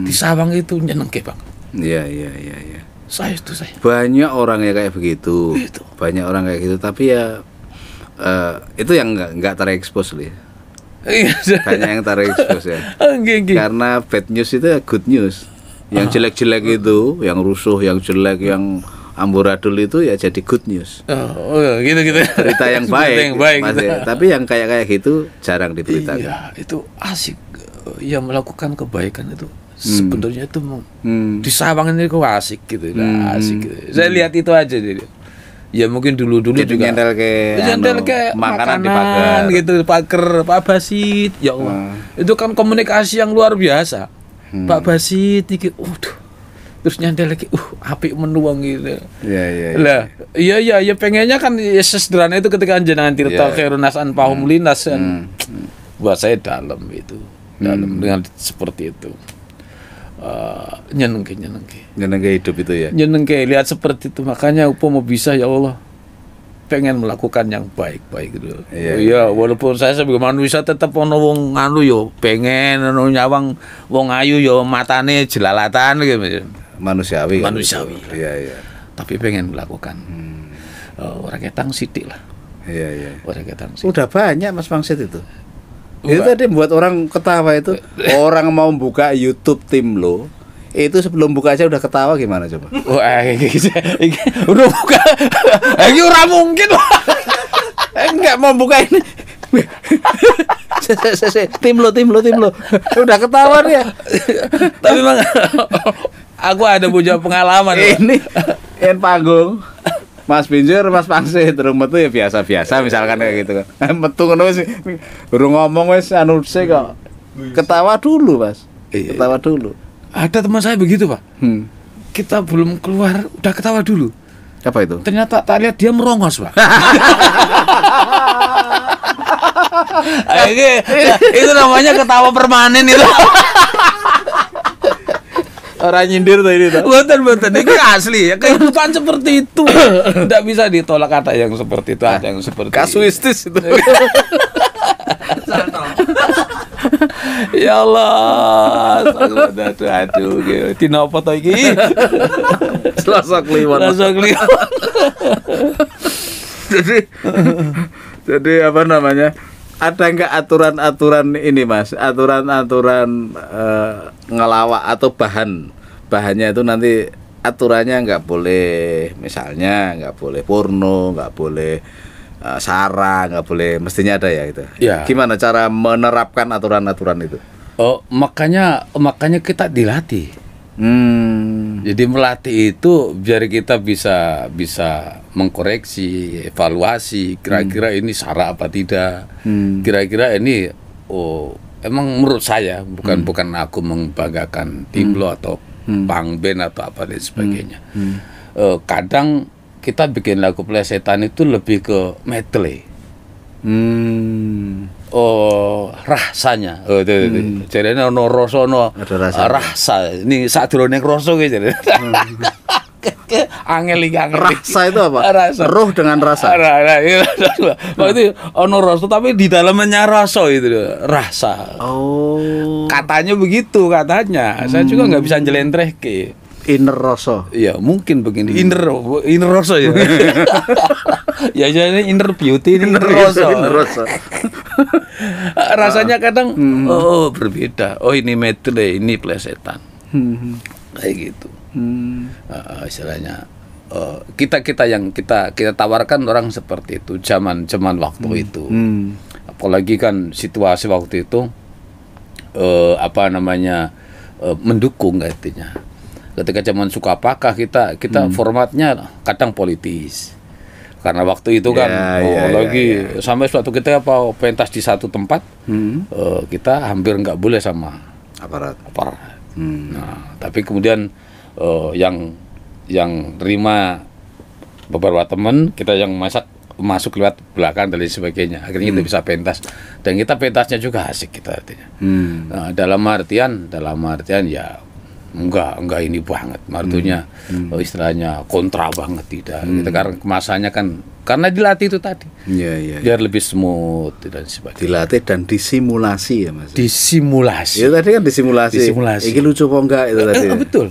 Di Sawang itu nyenengke Bang. Iya. Saya. Banyak orang yang kayak begitu. Banyak orang kayak gitu, tapi ya itu yang nggak terekspos loh ya. Banyak yang terekspos ya. Karena bad news itu good news. Yang jelek-jelek itu, yang rusuh, yang jelek, yang amburadul itu ya jadi good news. Gitu. Berita yang baik. Mas, gitu. ya. Tapi yang kayak gitu jarang diberitakan. Iya, itu asik. Ya melakukan kebaikan itu sebenarnya itu disawang ini kok asik gitu. Asik gitu. Saya lihat itu aja jadi. Ya mungkin dulu-dulu Jadi juga nyentel ke makanan di pagar gitu, pagar Pak Basit. Ya Allah. Itu kan komunikasi yang luar biasa. Pak Basit iki terus nyantel lagi apik menuang gitu. Iya. Lah, iya pengennya kan ya sesederhana itu ketika jenengan tirta khairun nas an pahum linas kan. Buat saya dalam itu. Dalam dengan seperti itu. Nyenengke hidup itu ya. Nyenengke lihat seperti itu, makanya mau bisa ya Allah pengen melakukan yang baik-baik gitu. Iya, walaupun saya sebagai manusia tetap ono wong anu yo pengen ono nyawang wong ayu yo matane jelalatan gitu. Manusiawi. Iya. Tapi pengen melakukan. Orang ketang sidik lah. Iya. Orang ketang sidik. Udah banyak Mas Pangsit itu. Itu tadi buat orang ketawa itu. Orang mau buka YouTube tim lo, itu sebelum buka aja udah ketawa gimana coba? Wah, udah buka. Ini ora mungkin. Enggak mau buka ini. Tim lo. Udah ketawa dia. Tapi memang aku ada punya pengalaman. Ini panggung. Mas Binjur, Mas Pangsit, terus metu ya biasa-biasa misalkan kayak gitu kan. Metu ngono wis urung ngomong wis anu sik kok. Ketawa dulu, Mas. Ketawa dulu. Ada teman saya begitu, Pak. Kita belum keluar udah ketawa dulu. Apa itu? Ternyata tak lihat dia merongos, Pak. Itu namanya ketawa permanen itu. Orang nyindir tuh ini tuh. Betul. Ini asli ya. Kehidupan seperti itu. Tidak bisa ditolak, ada yang seperti itu, ada yang seperti kasuistis itu. Ya Allah. Aduh. Dina apa to iki? Selasa Kliwon. Jadi apa namanya? Ada nggak aturan-aturan ini Mas? Aturan-aturan ngelawak atau bahannya itu nanti aturannya nggak boleh, misalnya nggak boleh porno, nggak boleh sara, nggak boleh, mestinya ada ya itu. Ya. Gimana cara menerapkan aturan-aturan itu? Makanya kita dilatih. Jadi melatih itu biar kita bisa mengkoreksi, evaluasi kira-kira ini sara apa tidak. Kira-kira ini emang menurut saya bukan aku membanggakan Timlo atau Pangben atau apa dan sebagainya. Kadang kita bikin lagu plesetan itu lebih ke medley. Rasanya. Jadi ono rasa ono rasa. Ini sadurunge rasa ki jadi. Angel. Rasa itu apa? Rasa. Roh dengan rasa. Berarti ono rasa tapi di dalamnya rasa itu rasa. Katanya begitu katanya. Saya juga nggak bisa njelentrehke. Inner rasa. Iya, mungkin begini. Inner rasa ya. Ya jadi inner beauty, inner rasa. Rasanya kadang berbeda. Ini medley, ini plesetan. Kayak gitu. Istilahnya kita yang kita tawarkan orang seperti itu zaman waktu itu. Apalagi kan situasi waktu itu mendukung artinya. Ketika zaman Sukapakah kita formatnya kadang politis. Karena waktu itu kan sampai suatu kita pentas di satu tempat kita hampir nggak boleh sama aparat. Nah, tapi kemudian yang terima beberapa teman kita yang masuk lewat belakang dan lain sebagainya. Akhirnya kita bisa pentas dan kita pentasnya juga asik kita artinya. Nah, dalam artian ya enggak ini banget martunya istilahnya kontra banget tidak kita karena kemasannya kan karena dilatih itu tadi biar lebih smooth dan sebagainya, dilatih dan disimulasi ya Mas. Disimulasi itu tadi kan disimulasi. Ini lucu kok enggak itu tadi betul.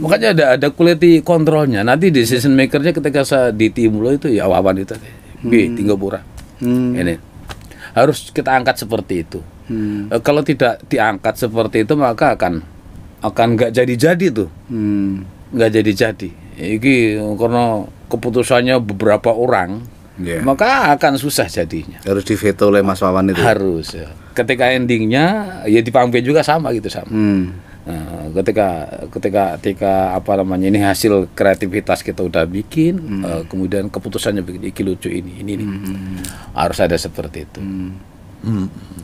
Makanya ada quality kontrolnya nanti decision makernya ketika saya di tim lo itu ya awan itu tinggal pura ini harus kita angkat seperti itu. Kalau tidak diangkat seperti itu maka akan nggak jadi tuh, nggak jadi iki karena keputusannya beberapa orang, Iya. maka akan susah jadinya. Harus diveto oleh Mas Wawan itu. Harus. Ya. Ketika endingnya ya di Pangbe juga sama gitu sama. Nah, ketika apa namanya ini hasil kreativitas kita udah bikin, kemudian keputusannya bikin iki lucu ini nih. Harus ada seperti itu.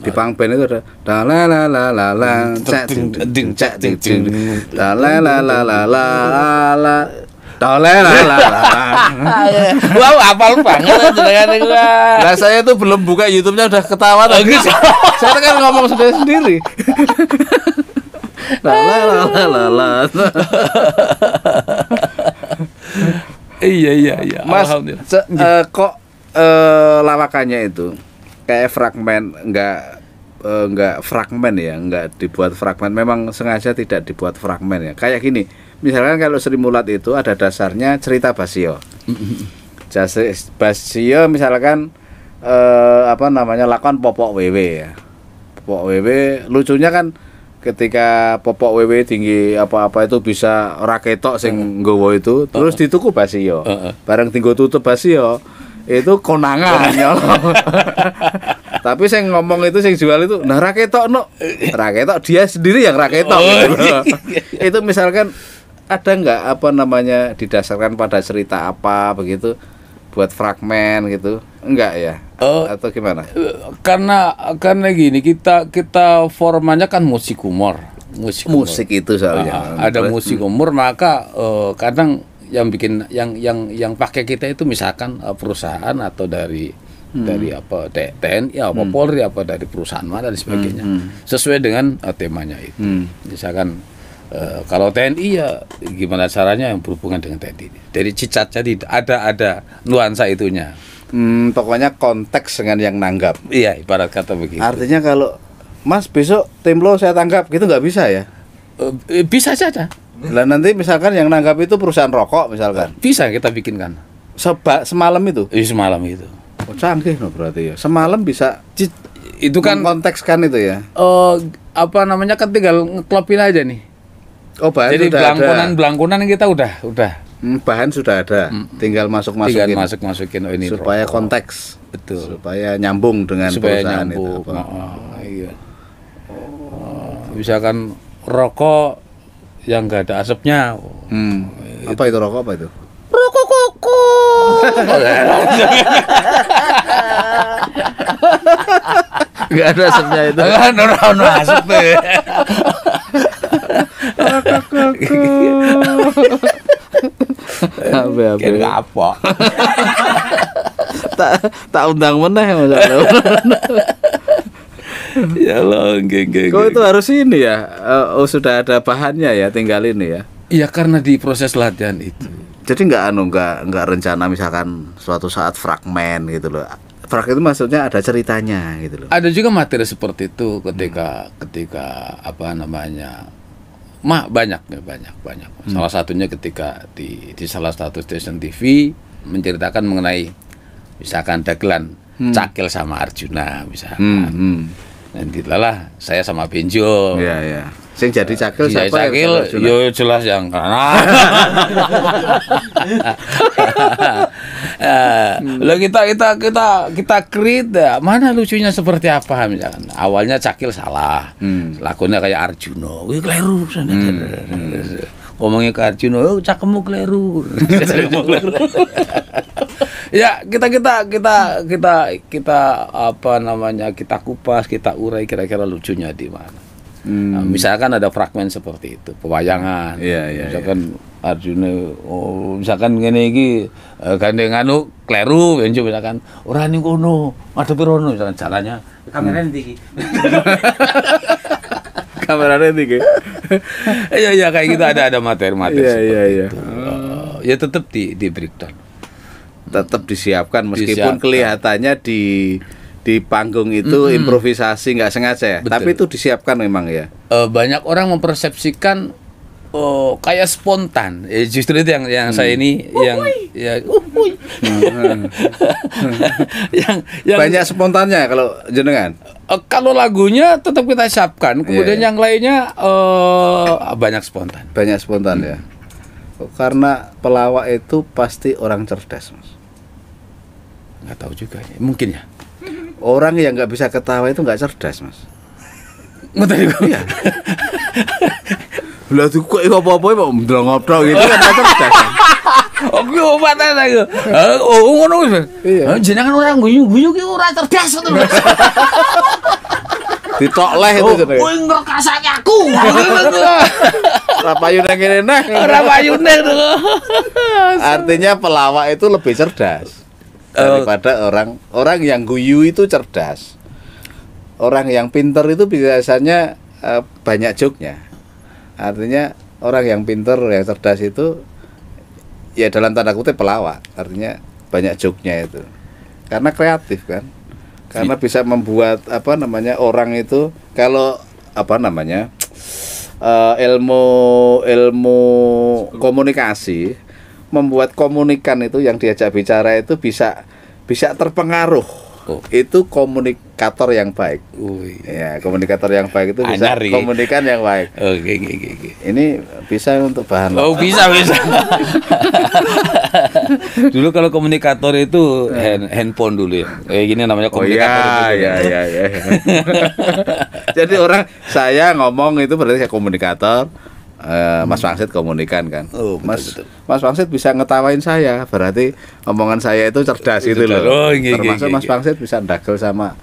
Di Pangben itu ada la la la la la cak ding ding cak ding ding la la la la la la la Wow, hafal banget jenengan niku. Nah, saya tuh belum buka YouTube-nya udah ketawa tadi. Saya kan ngomong sendiri. La la la la la. Iya. Mas, Alhamdulillah. kok lawakannya itu kayak fragmen, enggak fragmen ya, enggak dibuat fragmen. Memang sengaja tidak dibuat fragmen ya. Kayak gini, misalkan kalau Sri Mulat itu ada dasarnya cerita Basio. Basio misalkan apa namanya lakon Popok Wewe ya. Popok Wewe lucunya kan ketika Popok Wewe tinggi apa-apa itu bisa raketok sing nggowo itu terus dituku Basio. Bareng tinggo tutup Basio itu konangan nyolong. Tapi saya ngomong itu sing jual itu nah raketok no. Raketok dia sendiri yang raketok gitu. Itu misalkan ada enggak apa namanya didasarkan pada cerita apa begitu buat fragmen gitu. Enggak ya? Atau gimana? Karena gini kita formatnya kan musik humor. Musik itu soalnya. Ada musik humor maka kadang yang bikin yang pakai kita itu misalkan perusahaan atau dari apa TNI apa Polri apa dari perusahaan mana dan sebagainya sesuai dengan temanya itu. Misalkan kalau TNI ya gimana caranya yang berhubungan dengan TNI. Dari cicat jadi ada nuansa itunya. Pokoknya konteks dengan yang nanggap. Iya, ibarat kata begitu. Artinya kalau Mas besok tim lo saya tangkap gitu nggak bisa ya? Bisa saja. Lah nanti misalkan yang nanggap itu perusahaan rokok misalkan. Bisa kita bikinkan. Semalam itu. Semalam itu. Oh, canggih no berarti ya. Semalam bisa itu kan kontekskan itu ya. Apa namanya kan tinggal ngeklopin aja nih. Oh, bahan jadi sudah belangkunan kita udah. Bahan sudah ada. Tinggal masukin. Tinggal masukin ini supaya rokok. Konteks. Betul. Supaya nyambung dengan supaya perusahaan nyambung. itu. Iya. Misalkan rokok yang enggak ada asapnya. Apa itu rokok apa itu? Rokok koko. Enggak ada asapnya itu. Enggak ono asap. Apa apa? Tak undang meneh masalah. Ya Allah, nggih. Kok itu harus ini ya? Sudah ada bahannya ya, tinggal ini ya. Iya, karena di proses latihan itu. Jadi nggak rencana misalkan suatu saat fragmen gitu loh. Fragmen itu maksudnya ada ceritanya gitu loh. Ada juga materi seperti itu ketika apa namanya? Banyak. Salah satunya ketika di salah satu stasiun TV menceritakan mengenai misalkan dagelan Cakil sama Arjuna misalkan. Nanti lah saya sama Benjo. Iya. Sing jadi Cakil siapa? Cakil, yo jelas yang karena. Lalu kita create ya, mana lucunya seperti apa misalkan. Awalnya Cakil salah. Lakunya kayak Arjuna. Wih keliru. Ngomongnya ke Arjuna, "Oh, cakemmu keliru." Ya, kita apa namanya? Kita kupas, kita urai kira-kira lucunya di mana. Nah, misalkan ada fragmen seperti itu, pewayangan. Iya. Misalkan Arjuna misalkan ngene iki gandeng anu kleru benjo misalkan ora ning kono, madhepe rono misalkan jalannya kamerane ndi iki. Kameranya tinggi. Iya kayak gitu ada materi-materi seperti Iya. itu. Ya tetap di breakdown. Tetap disiapkan meskipun kelihatannya di panggung itu improvisasi nggak sengaja ya. Betul. Tapi itu disiapkan memang ya. Banyak orang mempersepsikan kayak spontan. Justru itu yang saya ini yang banyak spontannya kalau jenengan. Kalau lagunya tetap kita siapkan, kemudian Iya. yang lainnya banyak spontan. Banyak spontan ya. Karena pelawak itu pasti orang cerdas, Mas. Nggak tahu juga ya. Mungkin ya. Orang yang nggak bisa ketawa itu nggak cerdas, Mas. Ngerti juga. Iya. Lah tuh kok apa-apa kok ndrong-ndrong gitu kan nggak cerdas. Kan? Oke, obatnya lagi. Oh, ngono wis. Iya. Jenengan orang guyu-guyu ki ora cerdas to. Ditokleh itu jenenge. Kowe ngrekasake aku. Ora payu nang kene nah. Ora payune to. Artinya pelawak itu lebih cerdas daripada orang yang guyu itu cerdas. Orang yang pinter itu biasanya banyak joknya. Artinya orang yang pinter, yang cerdas itu ya dalam tanda kutip pelawak. Artinya banyak joknya itu. Karena kreatif kan. Karena bisa membuat orang itu kalau ilmu komunikasi membuat komunikan itu yang diajak bicara itu bisa terpengaruh. Itu komunikator yang baik. Ya, komunikator yang baik itu bisa komunikan yang baik. Oke. Ini bisa untuk bahan. Oh, bisa. Dulu kalau komunikator itu handphone dulu ya. Gini namanya komunikator. Iya. Jadi saya ngomong itu berarti saya komunikator. Mas Wangsit komunikan kan. Betul. Mas Wangsit bisa ngetawain saya, berarti omongan saya itu cerdas itu loh. Termasuk Mas Wangsit bisa ndagel sama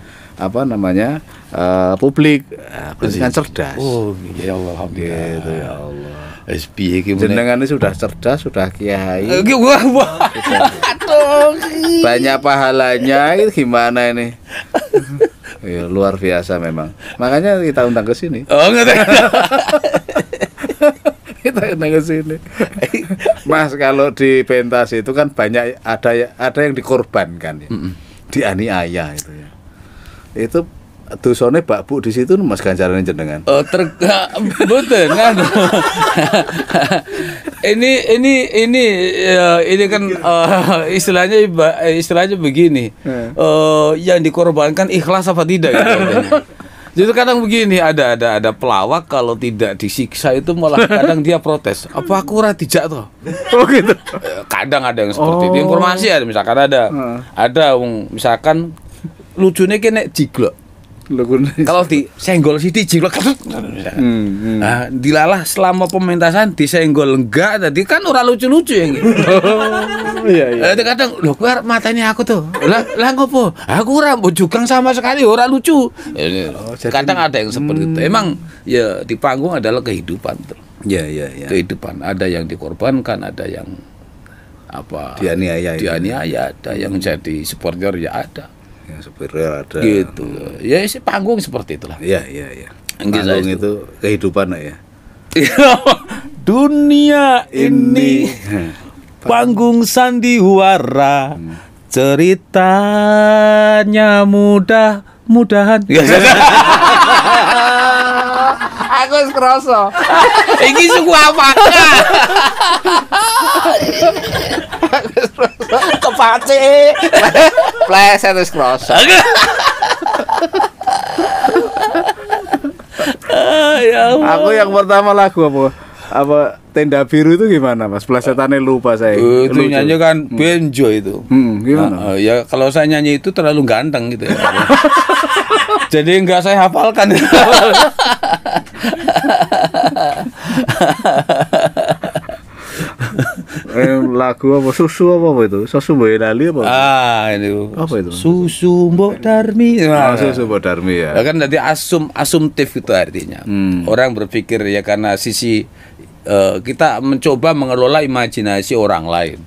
publik. Berarti kan cerdas. Oh, ya Allah, alhamdulillah. Gitu ya Allah. Wis piye iki Jenengan ini sudah cerdas, sudah kiai. Wah. Banyak pahalanya, itu gimana ini? Ya, luar biasa memang. Makanya kita undang ke sini. Oh, ngerti. Kita undang ke sini. Mas, kalau di pentas itu kan banyak ada yang dikorbankan ya. Dianiaya itu ya. Itu dosane Mbak Bu di situ Mas ganjarane jenengan. Oh, betul kan. ini kan istilahnya begini. Yang dikorbankan ikhlas apa tidak gitu. Jadi kadang begini, ada pelawak kalau tidak disiksa itu malah kadang dia protes. Apa aku ora dijak toh? Oh gitu. Kadang ada yang seperti itu. Informasi ada misalkan misalkan lucunya kena jiglok. Kalau disenggol sih dijiglok. Nah, dilalah selama pementasan disenggol enggak, tadi kan ora lucu-lucu yang gitu. Iya. Kadang lho kowe arep mateni aku tuh. Lah ngopo? Aku ora bojogang sama sekali, ora lucu. Kadang ada yang seperti itu. Emang ya di panggung adalah kehidupan tuh. Iya. Kehidupan, ada yang dikorbankan, ada yang dianiaya, ada yang jadi supporter ya ada. Yang superior ada. Gitu. Ya si panggung seperti itulah. Iya. Panggung itu kehidupan ya. Dunia ini panggung sandiwara. Ceritanya mudah-mudahan. Aku wis krasa. Iki suku apa? Kepace. Pleset wis krasa. Aku yang pertama lagu apa Tenda Biru itu gimana Mas? Plesetannya lupa saya. Itu nyanyi kan Benjo itu. Gimana? Ya kalau saya nyanyi itu terlalu ganteng gitu ya. Jadi enggak saya hafalkan. Lagu apa susu apa itu? Susu Boyolali apa? Ini apa itu? Susu Mbok Darmi. Susu Mbok Darmi ya. Kan nanti asumtif itu artinya. Orang berpikir ya karena sisi kita mencoba mengelola imajinasi orang lain.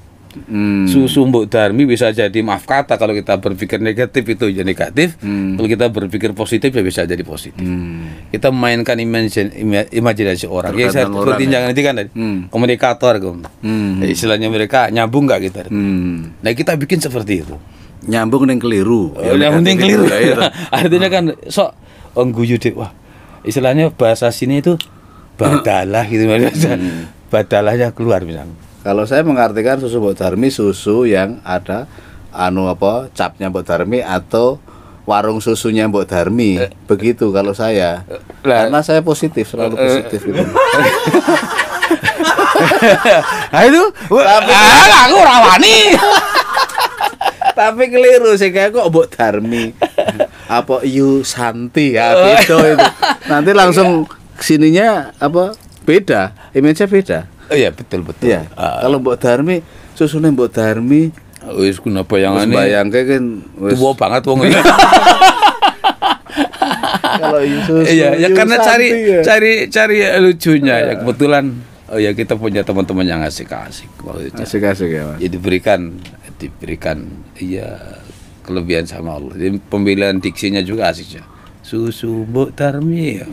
Susu Mbok Darmi bisa jadi maaf kata, kalau kita berpikir negatif itu jadi negatif, kalau kita berpikir positif ya bisa jadi positif. Kita memainkan imajinasi orang. Ya saya seperti jangan nanti kan komunikator istilahnya mereka nyambung nggak gitu. Nah kita bikin seperti itu. Nyambung yang keliru. Nyambung yang keliru. Artinya kan guyu deh, wah istilahnya bahasa sini itu badalah gitu, badalahnya keluar misalnya. Kalau saya mengartikan susu Mbok Darmi, susu yang ada capnya Mbok Darmi atau warung susunya Mbok Darmi. Begitu kalau saya. Karena saya positif, selalu positif gitu. Nah itu, aku rawani. Tapi keliru sih kayak kok Mbok Darmi. Apa Yu Santi ya gitu itu. Nanti langsung sininya apa beda, image-nya beda. Oh iya betul. Iya. Kalau Mbok Darmi, susune Mbok Darmi Wis kuna bayangane. Bayangke kan wis Tua banget wong iki. kalau Yesus. Iya, ya karena Santi, ya. cari lucunya ya kebetulan ya kita punya teman-teman yang asik-asik waktu itu. Asik-asik ya, Mas. Ya diberikan iya kelebihan sama Allah. Jadi pemilihan diksinya juga asik ya. Susu Mbok Darmi. Ya.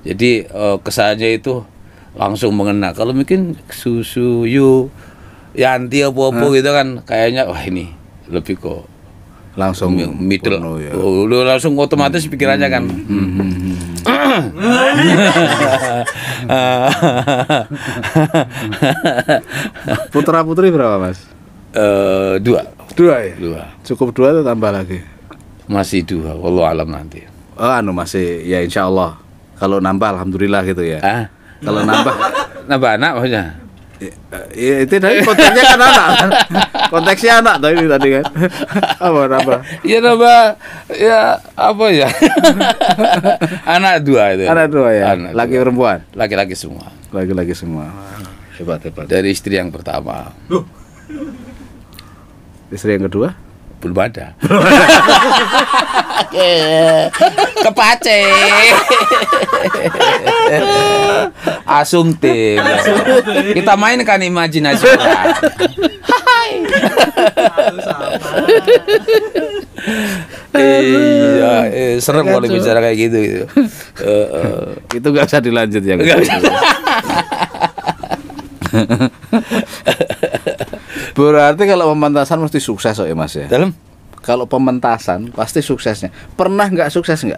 Jadi kesannya itu langsung mengena. Kalau mungkin susu Yu Yanti apa-apa gitu kan kayaknya wah ini lebih kok Langsung middle penuh, ya. Udah langsung otomatis pikirannya kan. Putra putri berapa, Mas? Dua Ya. Cukup 2 atau tambah lagi? masih 2 wallahu alam nanti. Oh, masih ya insya Allah. Kalau nambah alhamdulillah gitu ya. Kalau Nambah anak maksudnya. Ya, itu tadi konteksnya kan anak. Konteksnya anak tadi kan. Apa? Ya nambah ya apa ya? Anak 2 itu. Anak 2 ya. Anak Laki 2. perempuan. Laki-laki semua. Laki-laki semua. Hebat. Dari istri yang pertama Istri yang kedua? belum ada. Kepace. Asumtif. Kita mainkan imajinasi. Iya, serem kalau bicara kayak gitu. Itu nggak usah dilanjut ya. Berarti kalau pementasan mesti sukses kok ya, Mas ya. Dalam Kalau pementasan pasti suksesnya. Pernah nggak sukses nggak?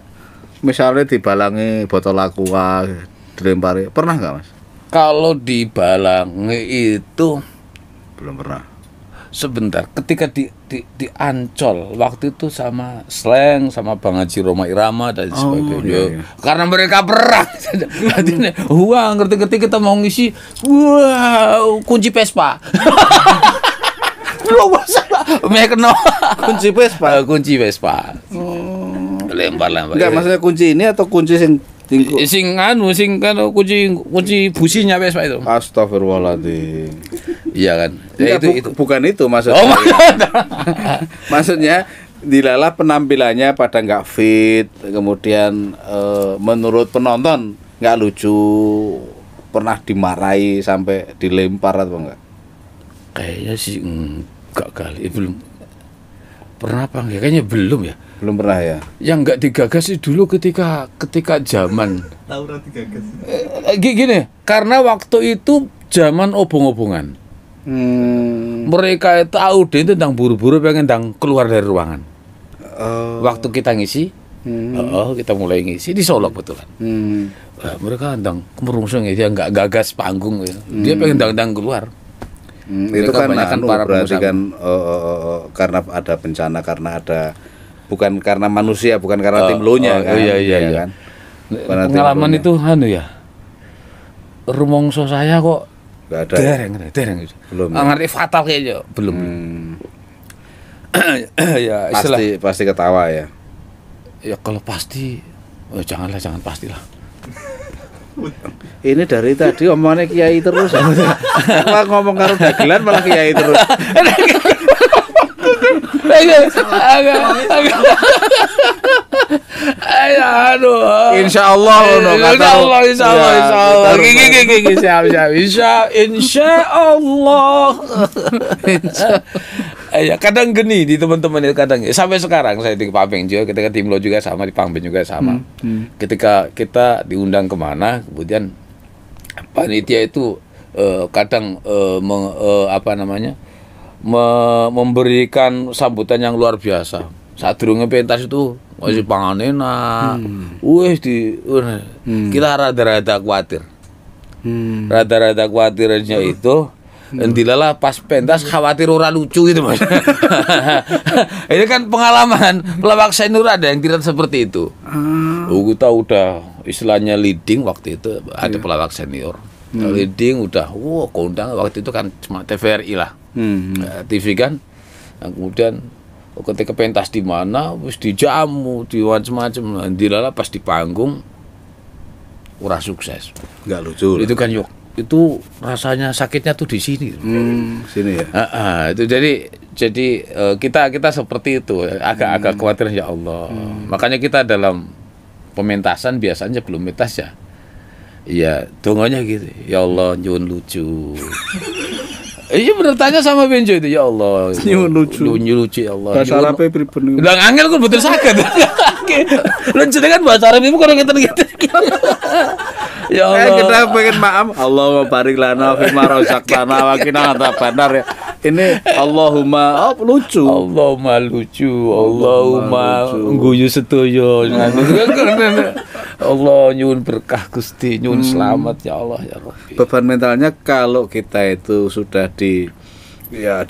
Misalnya dibalangi botol aqua, dilempari. Pernah nggak, Mas? kalau dibalangi itu Belum pernah. sebentar ketika di Ancol waktu itu sama Sleng sama Bang Haji Roma Irama dan sebagainya iya. karena mereka perang artinya wah ngerti-ngerti kita mau ngisi wow kunci Vespa lu mekno Kunci Vespa. kunci Vespa lempar Enggak, maksudnya kunci ini atau kunci sing tingku? sing kunci businya Vespa itu Astagfirullahaladzim. iya kan Enggak, itu bukan itu maksudnya. oh Maksudnya dilalah penampilannya pada nggak fit, kemudian menurut penonton nggak lucu, pernah dimarahi sampai dilempar atau enggak? kayaknya sih enggak kali belum pernah apa enggak kayaknya belum ya Belum pernah ya. yang enggak digagas sih dulu ketika zaman Taura digagas. gini karena waktu itu zaman obong-obongan mereka itu audio tentang buru-buru pengen keluar dari ruangan waktu kita ngisi kita mulai ngisi di Solo betulan mereka tentang merungsung dia nggak gagas panggung gitu. Dia pengen keluar Itu kan kebanyakan para berarti pengusaha. kan karena ada bencana, karena ada bukan karena manusia, bukan karena tim lo-nya kan. iya. Kan? Karena tim Pengalaman lo-nya. itu ya. Rumongso saya kok Nggak ada. Ya? dereng. Belum, ya? Ngerti fatal kayaknya belum. Ya istilah. Pasti ketawa ya. Ya kalau pasti jangan pastilah. Ini dari tadi omongannya kiai terus. Wah, ngomong karo dagelan malah kiai terus. Aduh. Insyaallah ono kata. Insyaallah. Gigi siap. Insyaallah. Ya kadang geni di teman-teman itu kadang sampai sekarang saya di Pabeng juga ketika tim lo juga sama di Pabeng juga sama. Ketika kita diundang kemana kemudian panitia itu kadang memberikan sambutan yang luar biasa. Saat durunge pentas itu masih panganena. Kita rada-rada khawatir. Rada-rada khawatirnya itu dilalah pas pentas khawatir ora lucu gitu Mas. Ini kan pengalaman pelawak senior ada yang tidak seperti itu. Kita udah istilahnya leading waktu itu ada pelawak senior. leading udah kondang waktu itu kan cuma TVRI lah. TV kan. Nah, kemudian ketika pentas di mana wis dijamu di macam-macam dilala pas di panggung ora sukses. Nggak lucu. Itu kan itu rasanya sakitnya tuh di sini. Sini ya. Itu jadi kita seperti itu agak khawatir ya Allah. Makanya kita dalam pementasan biasanya belum pentas ya. Iya, dongonya gitu. Ya Allah, nyuwun lucu. Iya bener tanya sama Benjo itu, ya Allah. Nyuwun lucu ya Allah. Bahasa Arabe pripun? Lah angel kok betul saged. Lucu kan bahasa Arab itu kalau ngeten-ngeten. Ya Allah. Kita pengen maaf. Allahumma barik lana fi ma razaqtana wa qina adzabannar ya. Ini Allahumma lucu. Allahumma lucu. Allahumma guyu setuju. Allah nyuwun berkah Gusti, nyuwun selamat ya Allah ya Rabbi. Beban mentalnya kalau kita itu sudah di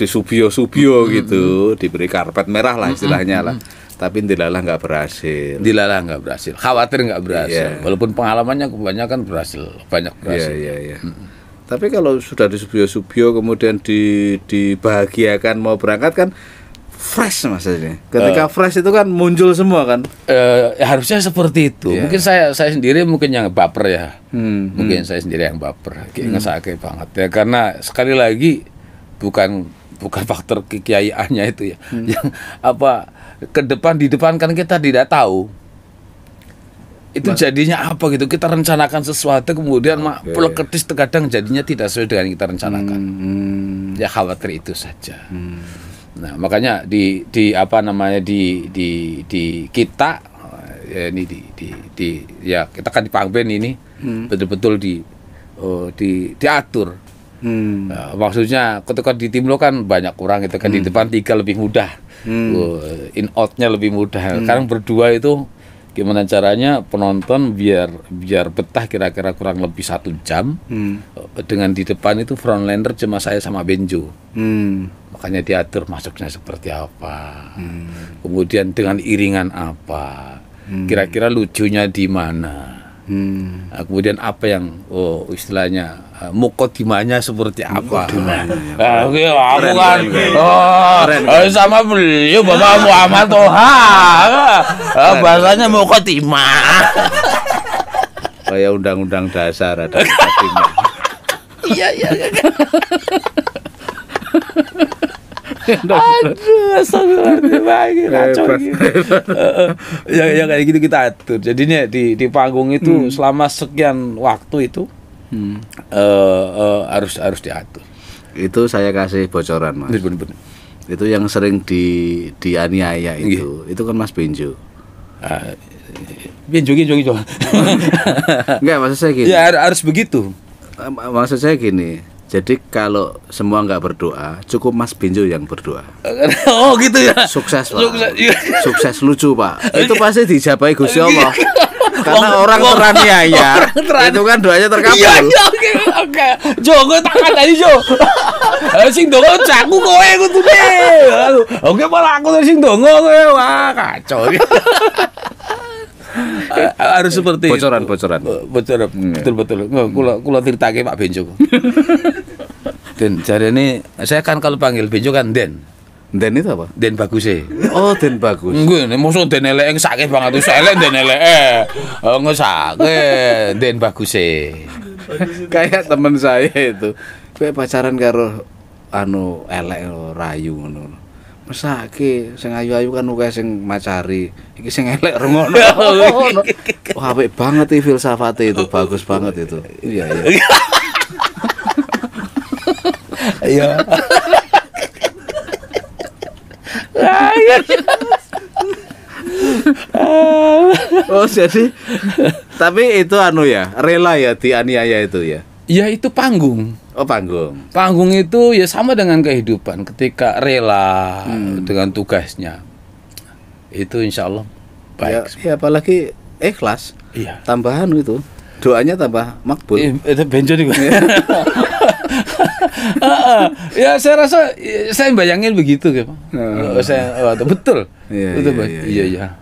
subio gitu, diberi karpet merah lah istilahnya lah. Tapi dilalah nggak berhasil. Khawatir nggak berhasil. Walaupun pengalamannya kebanyakan berhasil, banyak berhasil. Iya. Tapi kalau sudah di subio kemudian dibahagiakan mau berangkat kan fresh maksudnya. Ketika fresh itu kan muncul semua kan. Harusnya seperti itu. Mungkin saya sendiri mungkin yang baper ya. Mungkin saya sendiri yang baper. Ngesake banget ya karena sekali lagi bukan faktor kekiaiannya itu ya. Yang di depan kan kita tidak tahu. Itu jadinya apa gitu. Kita rencanakan sesuatu kemudian peleketis terkadang jadinya tidak sesuai dengan yang kita rencanakan. Ya khawatir itu saja. Nah, makanya di kita ya ini kita kan di Pangben ini betul-betul diatur. Nah, maksudnya ketika di Timlo kan banyak orang itu kan di depan 3 lebih mudah. In out-nya lebih mudah. Sekarang berdua itu gimana caranya penonton biar betah kira-kira kurang lebih 1 jam. Dengan di depan itu frontliner cuma saya sama Benjo. Makanya diatur masuknya seperti apa. Kemudian dengan iringan apa. Kira-kira lucunya di mana. Nah, kemudian apa yang istilahnya mukodimanya seperti apa? Aku kan sama beliau Bapak Muhammad Toha bahasanya mukodimah. Kayak undang-undang dasar ada mukodimah. Iya. Aduh, astagfirullahaladzim, ya kayak gitu kita atur. Jadinya di panggung itu selama sekian waktu itu harus diatur. Itu saya kasih bocoran Mas. Bener. Itu yang sering dianiaya itu kan Mas Benjo. Benjo. Enggak, maksud saya gini. Ya harus begitu. Maksud saya gini. Jadi kalau semua nggak berdoa, cukup Mas Benjo yang berdoa. Oh gitu ya. Sukses Pak. Sukses lucu Pak. Itu pasti dijabai Gusti Allah. Karena orang teraniaya, itu kan doanya terkabul. Iya, oke. Jo, gue tangan tadi Jo. Sing dongo jaku kowe kutune. Oke malah aku sing dongo kowe. Wah, kacau. Harus seperti bocoran. Betul. Kula critake Pak Benjo. Den jarene saya kan kalau panggil Benjo kan Den itu apa? Den Baguse. Oh, Den Bagus. Nggih, nek mosok Den elek ngesake banget wis elek Den elek. Ngesake Den Baguse. Kayak teman saya itu. Kayak pacaran karo elek rayu ngono. Mesake sing ayu-ayu kan akeh sing macari. Iki sing elek rungono. Wah, apik banget iki filsafate itu, bagus banget itu. Iya. Iya. Oh, jadi tapi itu rela ya dianiaya itu ya. Ya itu panggung. Oh, panggung. Panggung itu ya sama dengan kehidupan. Ketika rela dengan tugasnya, itu insya Allah baik. Ya apalagi ikhlas. Iya. Tambahan itu doanya tambah makbul. Itu Benjo nih. Ya saya rasa saya bayangin begitu ya Pak. Betul. Iya.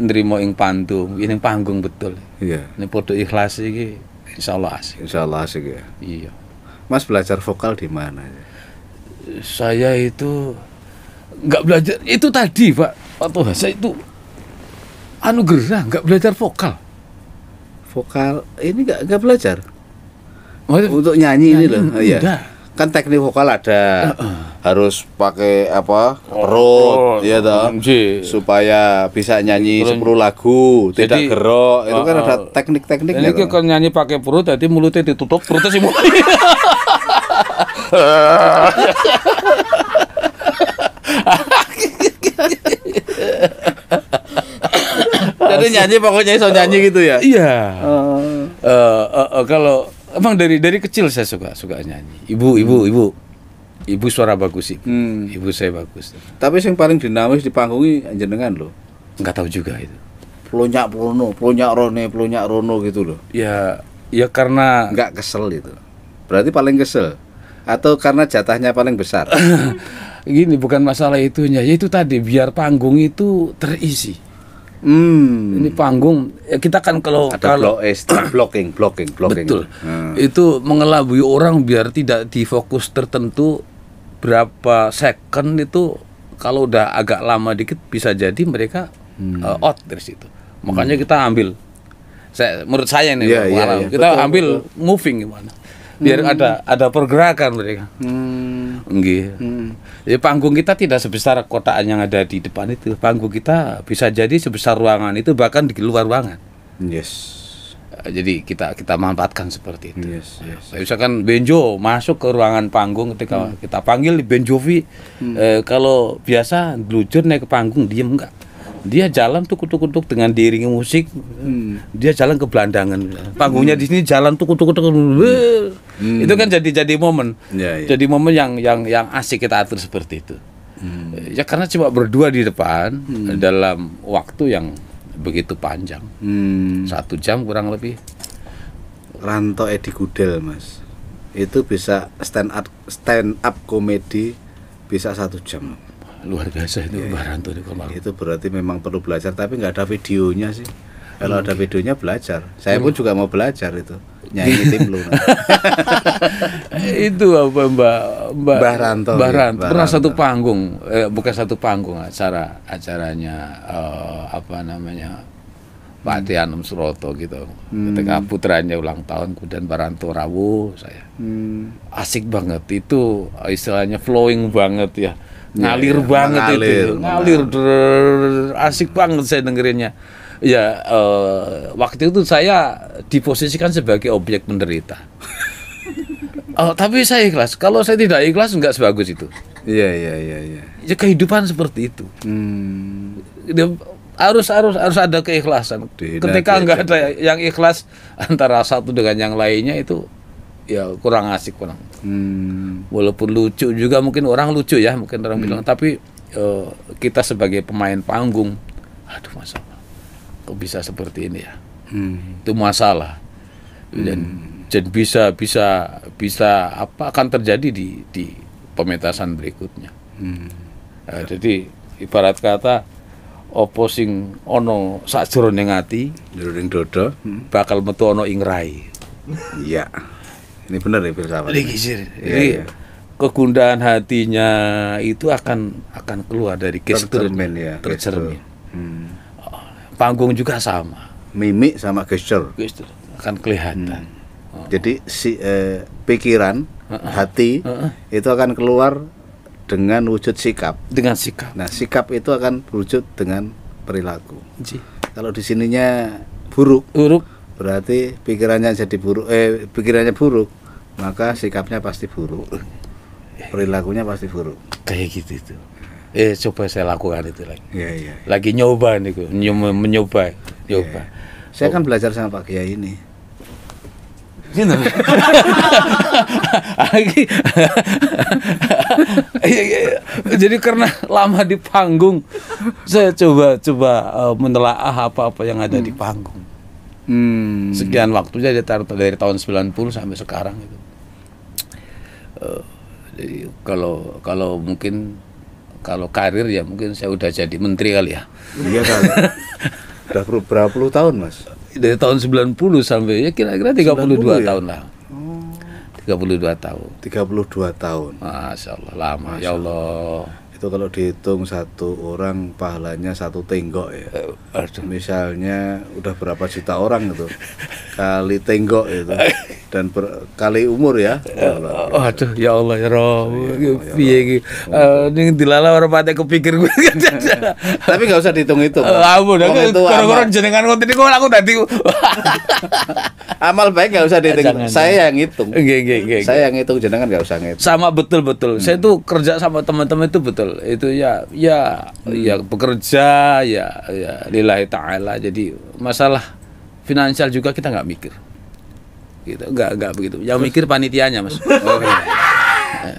Nrimo ing pantu, ini panggung betul. Iya. Ini podo ikhlas iki. Insya Allah asik. Insya Allah asik ya. Iya. Mas belajar vokal di mana? Saya itu nggak belajar itu tadi Pak Toha, saya itu anugerah nggak belajar vokal. Vokal ini nggak belajar Maksudnya, untuk nyanyi ini loh. Iya. enggak. Kan teknik vokal ada, harus pakai apa? Perut, ya toh. Supaya bisa nyanyi 10 lagu, tidak Jadi, gerok. Itu kan ada teknik-tekniknya. Ini kan nyanyi pakai perut, tadi mulutnya ditutup, perutnya semua. Jadi nyanyi pokoknya iso nyanyi gitu ya. Iya. Kalau emang dari kecil saya suka nyanyi. Ibu suara bagus ibu. Ibu saya bagus. Tapi yang paling dinamis di panggungi jenengan loh. Nggak tahu juga itu. Pelonyak rono gitu loh. Ya karena Nggak kesel itu. Berarti paling kesel. Atau karena jatahnya paling besar. gini, bukan masalah itunya. Ya itu tadi, biar panggung itu terisi. Ini panggung ya kita kan kalau blocking. betul. Itu mengelabui orang biar tidak di fokus tertentu berapa second itu, kalau udah agak lama dikit bisa jadi mereka out dari situ. Makanya kita ambil, menurut saya nih, kita betul, ambil moving gimana biar ada pergerakan mereka. Jadi panggung kita tidak sebesar kotaan yang ada di depan itu. Panggung kita bisa jadi sebesar ruangan itu, bahkan di luar ruangan. Yes. Jadi kita manfaatkan seperti itu. Yes. Misalkan Benjo masuk ke ruangan panggung, ketika kita panggil Benjovi, kalau biasa gelujur naik ke panggung diem enggak. Dia jalan tuk-tuk dengan diiringi musik. Dia jalan ke Belandangan. Panggungnya di sini jalan tuk-tuk. Itu kan jadi momen. Jadi momen yang asik kita atur seperti itu. Ya karena cuma berdua di depan dalam waktu yang begitu panjang. 1 jam kurang lebih. Ranto Edi Gudel, Mas. Itu bisa stand up komedi bisa 1 jam. Luar biasa itu Mbak Ranto di Komar. Itu berarti memang perlu belajar, tapi nggak ada videonya sih. Kalau ada videonya belajar. Saya pun juga mau belajar itu. Nyanyi tim lu. Itu apa Mbak Ranto. Pernah satu panggung, bukan satu panggung, acaranya apa namanya, Pak Tianem Suroto gitu. Ketika putranya ulang tahun, kemudian Mbak Ranto rawuh saya. Asik banget itu, istilahnya flowing banget ya. Ngalir banget itu. Ngalir. Asik banget saya dengerinnya. Ya, waktu itu saya diposisikan sebagai objek penderita. Tapi saya ikhlas. Kalau saya tidak ikhlas nggak sebagus itu. Iya. Ya kehidupan seperti itu. Harus ada keikhlasan. Ketika nggak ada yang ikhlas antara satu dengan yang lainnya, itu ya kurang asik, kurang. Walaupun lucu juga, mungkin orang lucu ya, mungkin orang bilang, tapi kita sebagai pemain panggung, aduh masalah. Kok bisa seperti ini ya? Itu masalah. Dan bisa apa akan terjadi di pementasan berikutnya. Jadi ibarat kata opposing ono sakjroning ati, jroning dodo, bakal metu ono ing rai. Iya. Ini benar ya filsafat. Jadi kegundahan hatinya itu akan keluar dari gestur tercermin. Panggung juga sama. Mimik sama gestur akan kelihatan. Jadi pikiran, hati itu akan keluar dengan wujud sikap. Dengan sikap. Nah, sikap itu akan berwujud dengan perilaku. Kalau di sininya buruk, berarti pikirannya jadi buruk. Pikirannya buruk, maka sikapnya pasti buruk. Perilakunya pasti buruk. Kayak gitu itu. Coba saya lakukan itu lagi. Iya. Lagi nyoba nih, mencoba. Saya kan belajar sama Pak Kiai ini. Gitu. Jadi karena lama di panggung, saya coba menelaah apa yang ada di panggung. Sekian waktunya dari tahun 90 sampai sekarang itu. Jadi kalau mungkin kalau karir ya mungkin saya udah jadi menteri kali ya. Iya kali. Udah berapa puluh tahun, Mas? Dari tahun 90 sampai ya kira-kira 32 ya? tahun lah. 32 tahun. 32 tahun. Masya Allah, lama. Ya Allah. Itu kalau dihitung satu orang pahalanya satu tenggok ya. Aduh. Misalnya udah berapa juta orang itu kali tenggok itu dan kali umur ya. Aduh, ya Allah ya Rob. Piye iki? Ning dilala ora pate kepikir gue. Tapi nggak usah dihitung-hitung. Ampun, Wong itu gara-gara jenengan ngoten niku aku dadi amal baik nggak usah dihitung. Jangan. Saya yang ngitung. Nggih. Saya yang ngitung, jenengan nggak usah ngitung. Sama betul. Saya tuh kerja sama teman-teman itu betul. Itu ya bekerja ya lillahi ta'ala. Jadi masalah finansial juga kita nggak mikir. Gitu, enggak begitu. Yang mikir panitianya, Mas.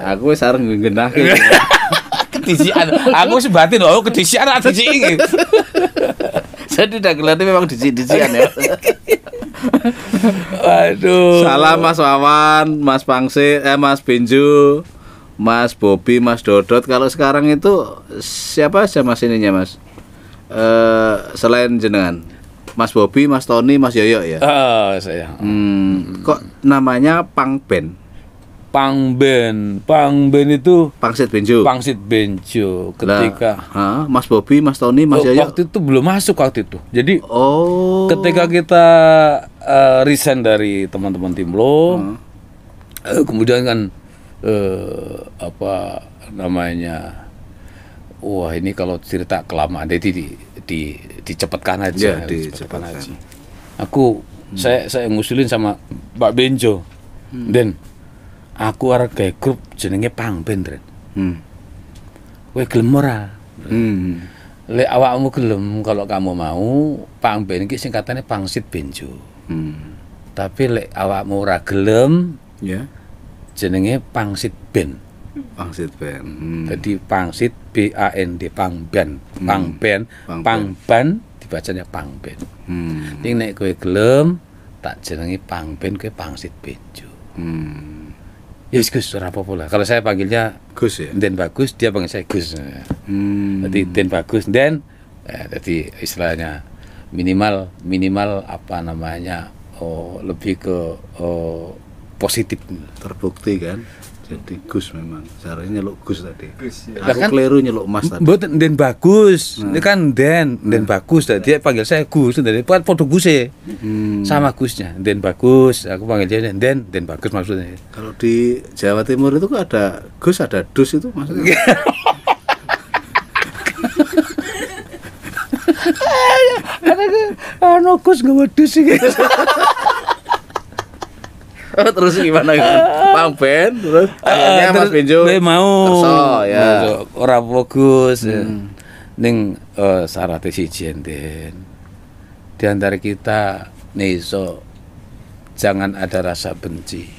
Aku sareng nggenah. Kedisian. Aku sebatin loh, kedisian atau disi. Saya tidak kelihatan memang disi-disian ya. Aduh. Salam Mas Wawan, Mas Pangsit, Mas Benjo, Mas Bobi, Mas Dodot. Kalau sekarang itu siapa aja Mas ininya Mas? Selain jenengan, Mas Bobi, Mas Tony, Mas Yoyo ya. Saya. Kok namanya Pangben? Pangben itu Pangsit Benjo. Pangsit Benjo ketika Mas Bobi, Mas Tony, Mas Yoyo. waktu itu belum masuk waktu itu. Jadi ketika ketika kita resign dari teman-teman Timlo, kemudian kan apa namanya? Wah, ini kalau cerita kelamaan jadi dicepatkan aja. Ya, dicepatkan aja. Aku saya ngusulin sama Pak Benjo. Dan aku arep gawe grup jenenge Pangben, Dren. Kowe gelem ora? Lek awakmu gelem, kalau kamu mau, Pangben iki singkatane Pangsit Benjo. Tapi lek awakmu ora gelem, ya, jenenge Pangsit Ben. Pangsit Ben. Jadi Pangsit BAND Pangben. Pangban dibacanya Pangben. Ning nek kowe gelem, tak jenenge Pangben, kowe Pangsit Benjo. Ya Gus, ora apa-apa lah. Kalau saya panggilnya Gus ya. Den Bagus, dia panggil saya Gus. Jadi Den Bagus, Den. Jadi istilahnya minimal apa namanya? Lebih ke positif. Terbukti kan. Jadi Gus memang. Caranya nyeluk Gus tadi. Lah Aku kan keliru nyeluk Mas tadi. Mboten Den Bagus. Ini kan Den Bagus. Dia panggil saya Gus. Dari foto Gus ya. Sama Gusnya. Den Bagus. Aku panggil dia Den Bagus maksudnya. Kalau di Jawa Timur itu kan ada Gus, ada Dus itu maksudnya. Ada Gus nggak wedus sih. Terus gimana kan? Pangben terus akhirnya Mas Benjo mau kerso ya. Ora fokus. Ning syaratnya siji Den. Di antara kita neso jangan ada rasa benci.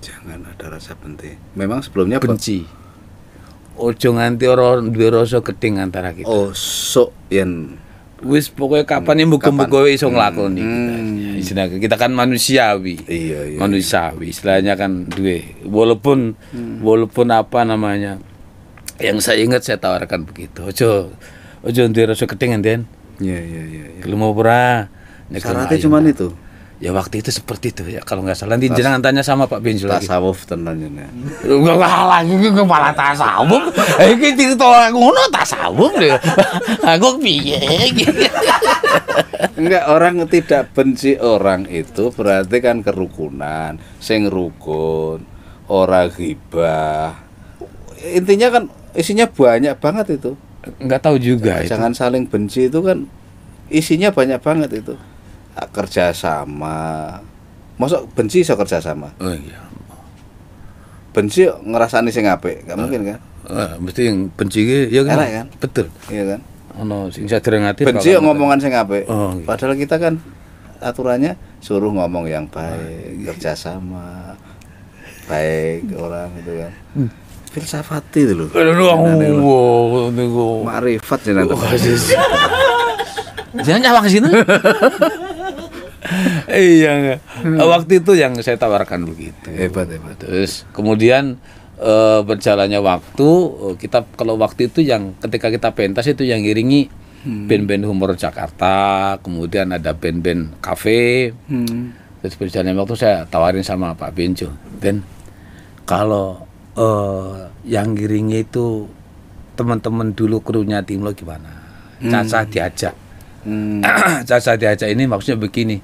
Jangan ada rasa benci. Memang sebelumnya Benci. Ojo nganti ora duwe rasa gedeng antara kita. sok yen Wis pokoknya kapan yang muga-muga iso nglakoni kita. Istilahnya kita kan manusiawi. Iya. Manusiawi. Istilahnya kan duwe walaupun apa namanya. Yang saya ingat saya tawarkan begitu. Ojo ndek rasa gedeng Den. Iya. Gelem ora? Syaratnya cuma itu. Ya waktu itu seperti itu ya kalau nggak salah. Nanti jangan tanya sama Pak Benjo lagi. Tasawuf tenan ya. Enggak lagi malah tasawuf. Iki cerita ngono tasawuf lho. Aku piye? Enggak, orang tidak benci orang itu berarti kan kerukunan, sing rukun, ora ghibah. Intinya kan isinya banyak banget itu. Enggak tahu juga itu. Jangan saling benci itu kan isinya banyak banget itu. Kerja sama. Masa benci iso kerja sama? Oh iya. Benci ngerasani sing apik, enggak mungkin kan? Mesti yang benci ya kan? Enak kan? Betul. Iya kan? Ono sing sadurung ati Benci ngomongan sing apik. Oh, iya. Padahal kita kan aturannya suruh ngomong yang baik, kerja sama, baik orang itu kan. Filsafati itu loh. Niku. Makrifat jenengan. Jangan nyawang ke sini. Iya enggak. Waktu itu yang saya tawarkan begitu. Hebat. Terus kemudian berjalannya waktu kita kalau waktu itu yang ketika kita pentas itu yang ngiringi band-band humor Jakarta, kemudian ada band-band kafe. Terus berjalan waktu saya tawarin sama Pak Benjo, Ben, kalau yang ngiringi itu teman-teman dulu krunya Timlo gimana? Caca diajak. Caca diajak ini maksudnya begini.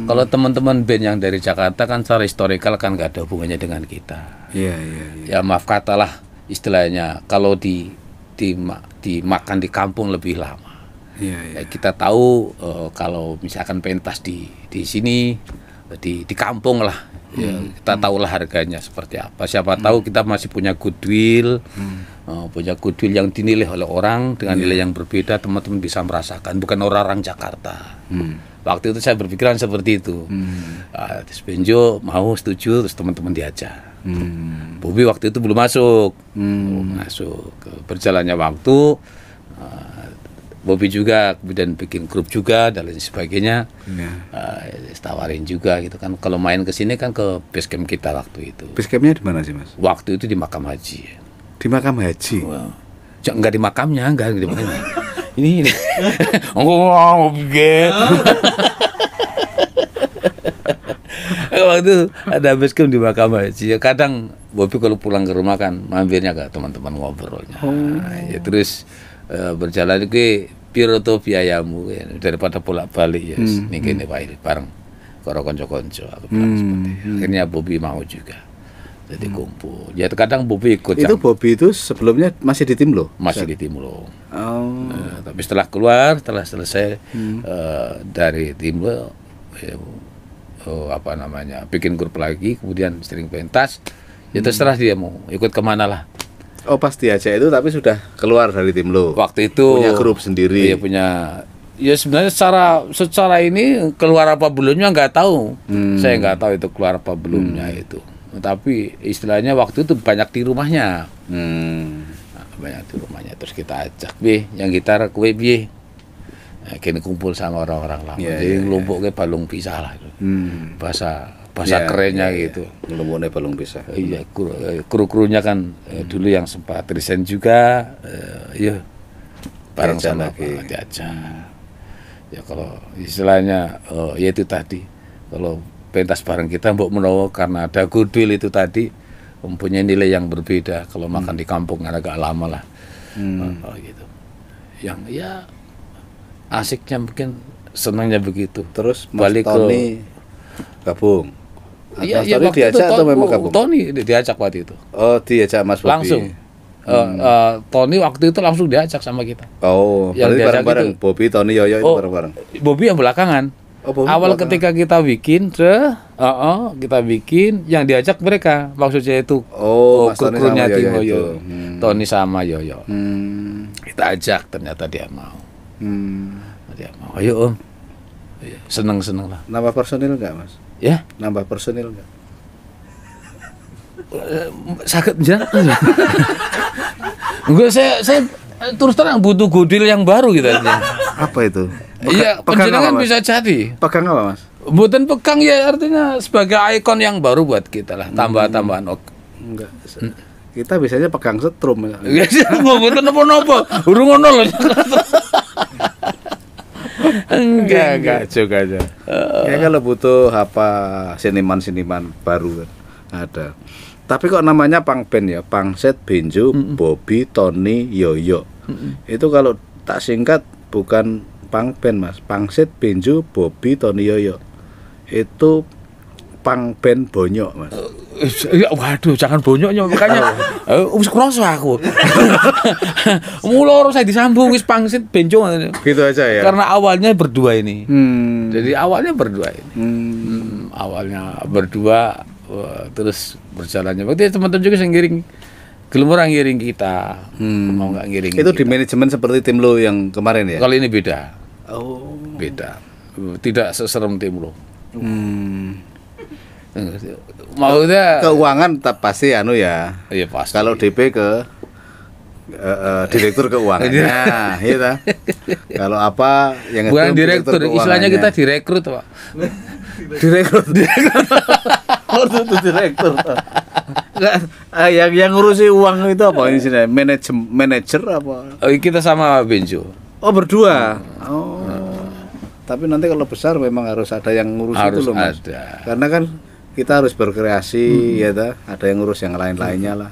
Kalau teman-teman band yang dari Jakarta kan secara historikal kan nggak ada hubungannya dengan kita. Iya. Ya maaf katalah istilahnya kalau dimakan di kampung lebih lama. Iya. Ya, kita tahu kalau misalkan pentas di sini di kampung lah. Ya, kita tahulah harganya seperti apa. Siapa tahu kita masih punya goodwill, punya goodwill yang dinilai oleh orang dengan nilai yang berbeda. Teman-teman bisa merasakan, bukan orang-orang Jakarta. Waktu itu saya berpikiran seperti itu. Terus Benjo mau setuju, terus teman-teman diajak. Bobi waktu itu belum masuk, berjalannya waktu. Bobi juga kemudian bikin grup juga dan lain sebagainya. Tawarin juga gitu kan. Kalau main ke sini kan ke base camp kita waktu itu. Base campnya di mana sih, Mas? Waktu itu di makam haji. Di makam haji. Wow. Enggak di makamnya, enggak di makamnya. ini. Waktu itu ada base camp di makam haji. Kadang Bobi kalau pulang ke rumah kan mampirnya ke teman-teman ngobrolnya. Ya terus berjalan ke piro to biayamu ya, daripada bolak-balik ya ini Pak ini bareng karo konco-konco aku bilang seperti itu. Akhirnya Bobi mau juga. Jadi kumpul. Ya kadang Bobi ikut. Itu Bobi itu sebelumnya masih di Timlo? Masih di Timlo. Tapi setelah keluar, setelah selesai dari Timlo bikin grup lagi, kemudian sering pentas. Ya terserah dia mau ikut kemana lah. Oh pas diajak itu tapi sudah keluar dari Timlo. Waktu itu punya grup sendiri. Iya punya. Ya sebenarnya secara ini keluar apa belumnya nggak tahu. Saya nggak tahu itu keluar apa belumnya itu. Tapi istilahnya waktu itu banyak di rumahnya. Banyak di rumahnya. Terus kita ajak, yang gitar kue kini kumpul sama orang-orang lama. Jadi ngelompoknya balung pisah lah. Bahasa kerennya gitu. Ngelompoknya balung pisah. Iya, kru-krunya kan dulu yang sempat resign juga, bareng sama diajak. Ya kalau istilahnya ya itu tadi, kalau pentas bareng kita mbok menawa karena ada goodwill itu tadi mempunyai nilai yang berbeda. Kalau makan di kampung agak lama lah, gitu. Yang ya asiknya mungkin senangnya begitu. Terus balik Tony gabung. Iya, Tony diajak atau memang gabung? Tony diajak waktu itu. Oh, diajak Mas Bobi. Langsung. Tony waktu itu langsung diajak sama kita. Oh, yang bareng-bareng Bobi, Tony, Yoyo itu bareng-bareng. Bobi yang belakangan. Awal ketika kita bikin, kita bikin yang diajak mereka. Maksudnya itu kru-krunya Tim Yoyo. Tony sama Yoyo. Kita ajak, ternyata dia mau. Dia mau. Ayo Om. Seneng-seneng lah. Nambah personil enggak, Mas? Ya? Nambah personil enggak? Sakit jangan. Enggak, saya terus terang butuh goodwill yang baru gitu aja. Apa itu? Iya, penjenengan bisa jadi. Pegang apa, Mas? Bukan pegang ya, artinya sebagai ikon yang baru buat kita lah, tambahan-tambahan. Enggak. Kita biasanya pegang setrum. Ya, mboten napa-napa. Urung ngono lho. Enggak juga aja. Ya kalau butuh apa seniman-seniman baru kan ada. Tapi kok namanya punk band ya, Pangset, Benjo, Bobi, Tony, Yoyo. Itu kalau tak singkat bukan punk band, Mas. Pangset, Benjo, Bobi, Tony, Yoyo. Itu punk band bonyok, Mas. Waduh, jangan bonyoknya makanya. Wis krasa aku. Mula saya disambung wis Pangset, Benjo. Gitu aja ya. Karena awalnya berdua ini. Jadi awalnya berdua ini. Awalnya berdua. Terus berjalannya waktu itu teman-teman juga yang ngiring, gelem orang ngiring kita, mau nggak ngiring itu kita. Di manajemen seperti Timlo yang kemarin ya? Kali ini beda. Beda, tidak seserem Timlo. Maksudnya keuangan tetap pasti anu ya. Iya pasti. Kalau DP ke direktur keuangannya, iya. Kalau apa yang bukan direktur, istilahnya kita direkrut, Pak. Direkrut. Itu direktur. Yang ngurusi uang itu apa ini sih? Manajer apa? Kita sama Benjo. Oh, berdua. Oh. Tapi nanti kalau besar memang harus ada yang ngurus Harus itu loh, Mas. ada. Karena kan kita harus berkreasi ya ta, ada yang ngurus yang lain-lainnya lah.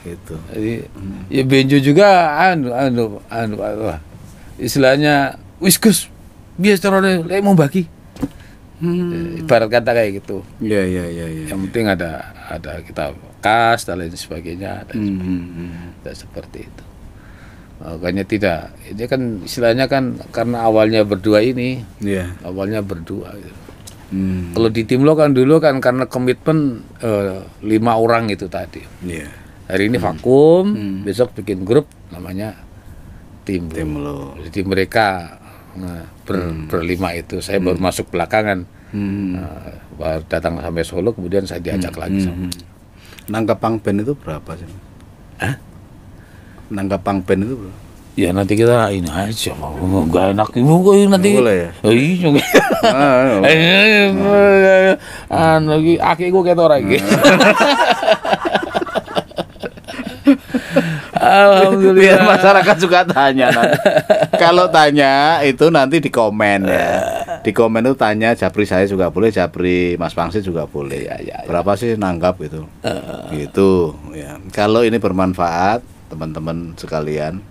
Gitu. Jadi ya benjo juga istilahnya wis Gus biasa carane lek mau bagi. Ibarat kata kayak gitu. Iya. Yang penting ada kita kas dan lain sebagainya dan seperti itu. Makanya tidak, ini kan istilahnya kan karena awalnya berdua ini, Iya. awalnya berdua. Gitu. Kalau di Timlo kan dulu kan karena komitmen 5 orang itu tadi. Iya. Hari ini vakum, besok bikin grup namanya Timlo. Timlo. Jadi mereka berlima itu, saya baru masuk belakangan, baru datang sampai Solo, kemudian saya diajak lagi sama. Nanggap pangben itu berapa sih? Hah? Nanggap pangben itu berapa? Ya nanti kita ini aja, nggak enak ibu nanti. Boleh ya? Iya. Lagi akiku ketok lagi. Alhamdulillah. Biar masyarakat juga tanya nanti. Kalau tanya itu nanti di komen ya. Di komen itu tanya Japri saya juga boleh, Japri Mas Pangsit juga boleh. Ya. Berapa sih nanggap gitu? Gitu ya. Kalau ini bermanfaat teman-teman sekalian,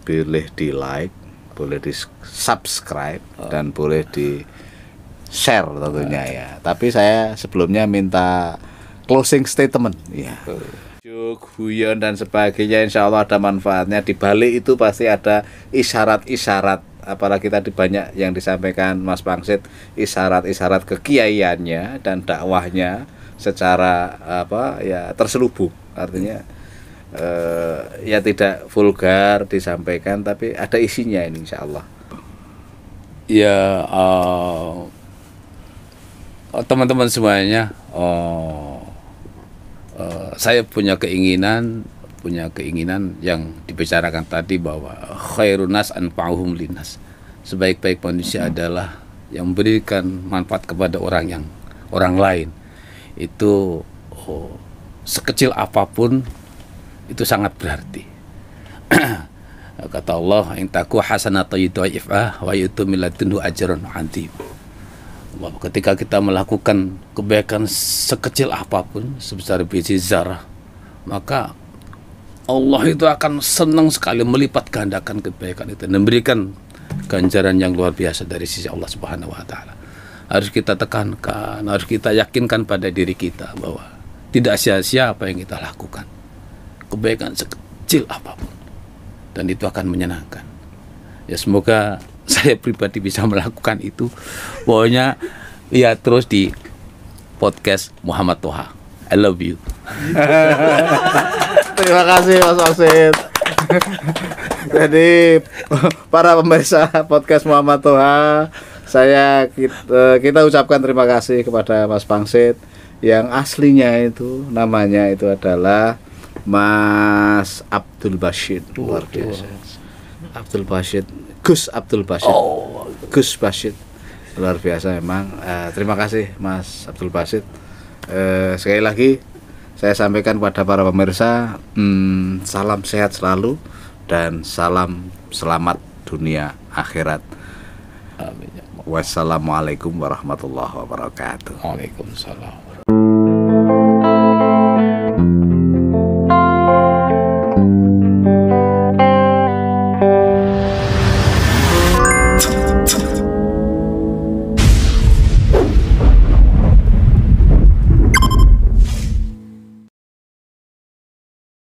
boleh di like, boleh di subscribe dan boleh di share tentunya ya. Tapi saya sebelumnya minta closing statement ya. Guyon dan sebagainya, insya Allah ada manfaatnya. Di balik itu pasti ada isyarat-isyarat, apalagi tadi banyak yang disampaikan Mas Pangsit, isyarat-isyarat kekiaiannya dan dakwahnya secara terselubung, artinya ya tidak vulgar disampaikan, tapi ada isinya ini insya Allah. Ya teman-teman semuanya, saya punya keinginan yang dibicarakan tadi bahwa khairun nas anfa'uhum linnas. Sebaik-baik manusia adalah yang memberikan manfaat kepada orang lain. Itu sekecil apapun itu sangat berarti. Kata Allah, in taku hasanatan yudha'ifha wa yu'ti min ladunhu ajran 'azim. Ketika kita melakukan kebaikan sekecil apapun, sebesar biji zarah, maka Allah itu akan senang sekali melipat gandakan kebaikan itu, memberikan ganjaran yang luar biasa dari sisi Allah Subhanahu wa taala. Harus kita tekankan, harus kita yakinkan pada diri kita bahwa tidak sia-sia apa yang kita lakukan. Kebaikan sekecil apapun, dan itu akan menyenangkan. Ya semoga saya pribadi bisa melakukan itu. Pokoknya ya terus di podcast Muhammad Toha. I love you. Terima kasih Mas Pangsit. Jadi para pemirsa podcast Muhammad Toha, kita ucapkan terima kasih kepada Mas Pangsit yang aslinya itu namanya itu adalah Mas Abdul Basyid. Luar biasa. Abdul Basyid, Gus Abdul Basyid. Gus Basyid. Luar biasa memang. Terima kasih Mas Abdul Basyid. Sekali lagi saya sampaikan kepada para pemirsa, salam sehat selalu dan salam selamat dunia akhirat. Amin. Wassalamualaikum warahmatullahi wabarakatuh. Waalaikumsalam.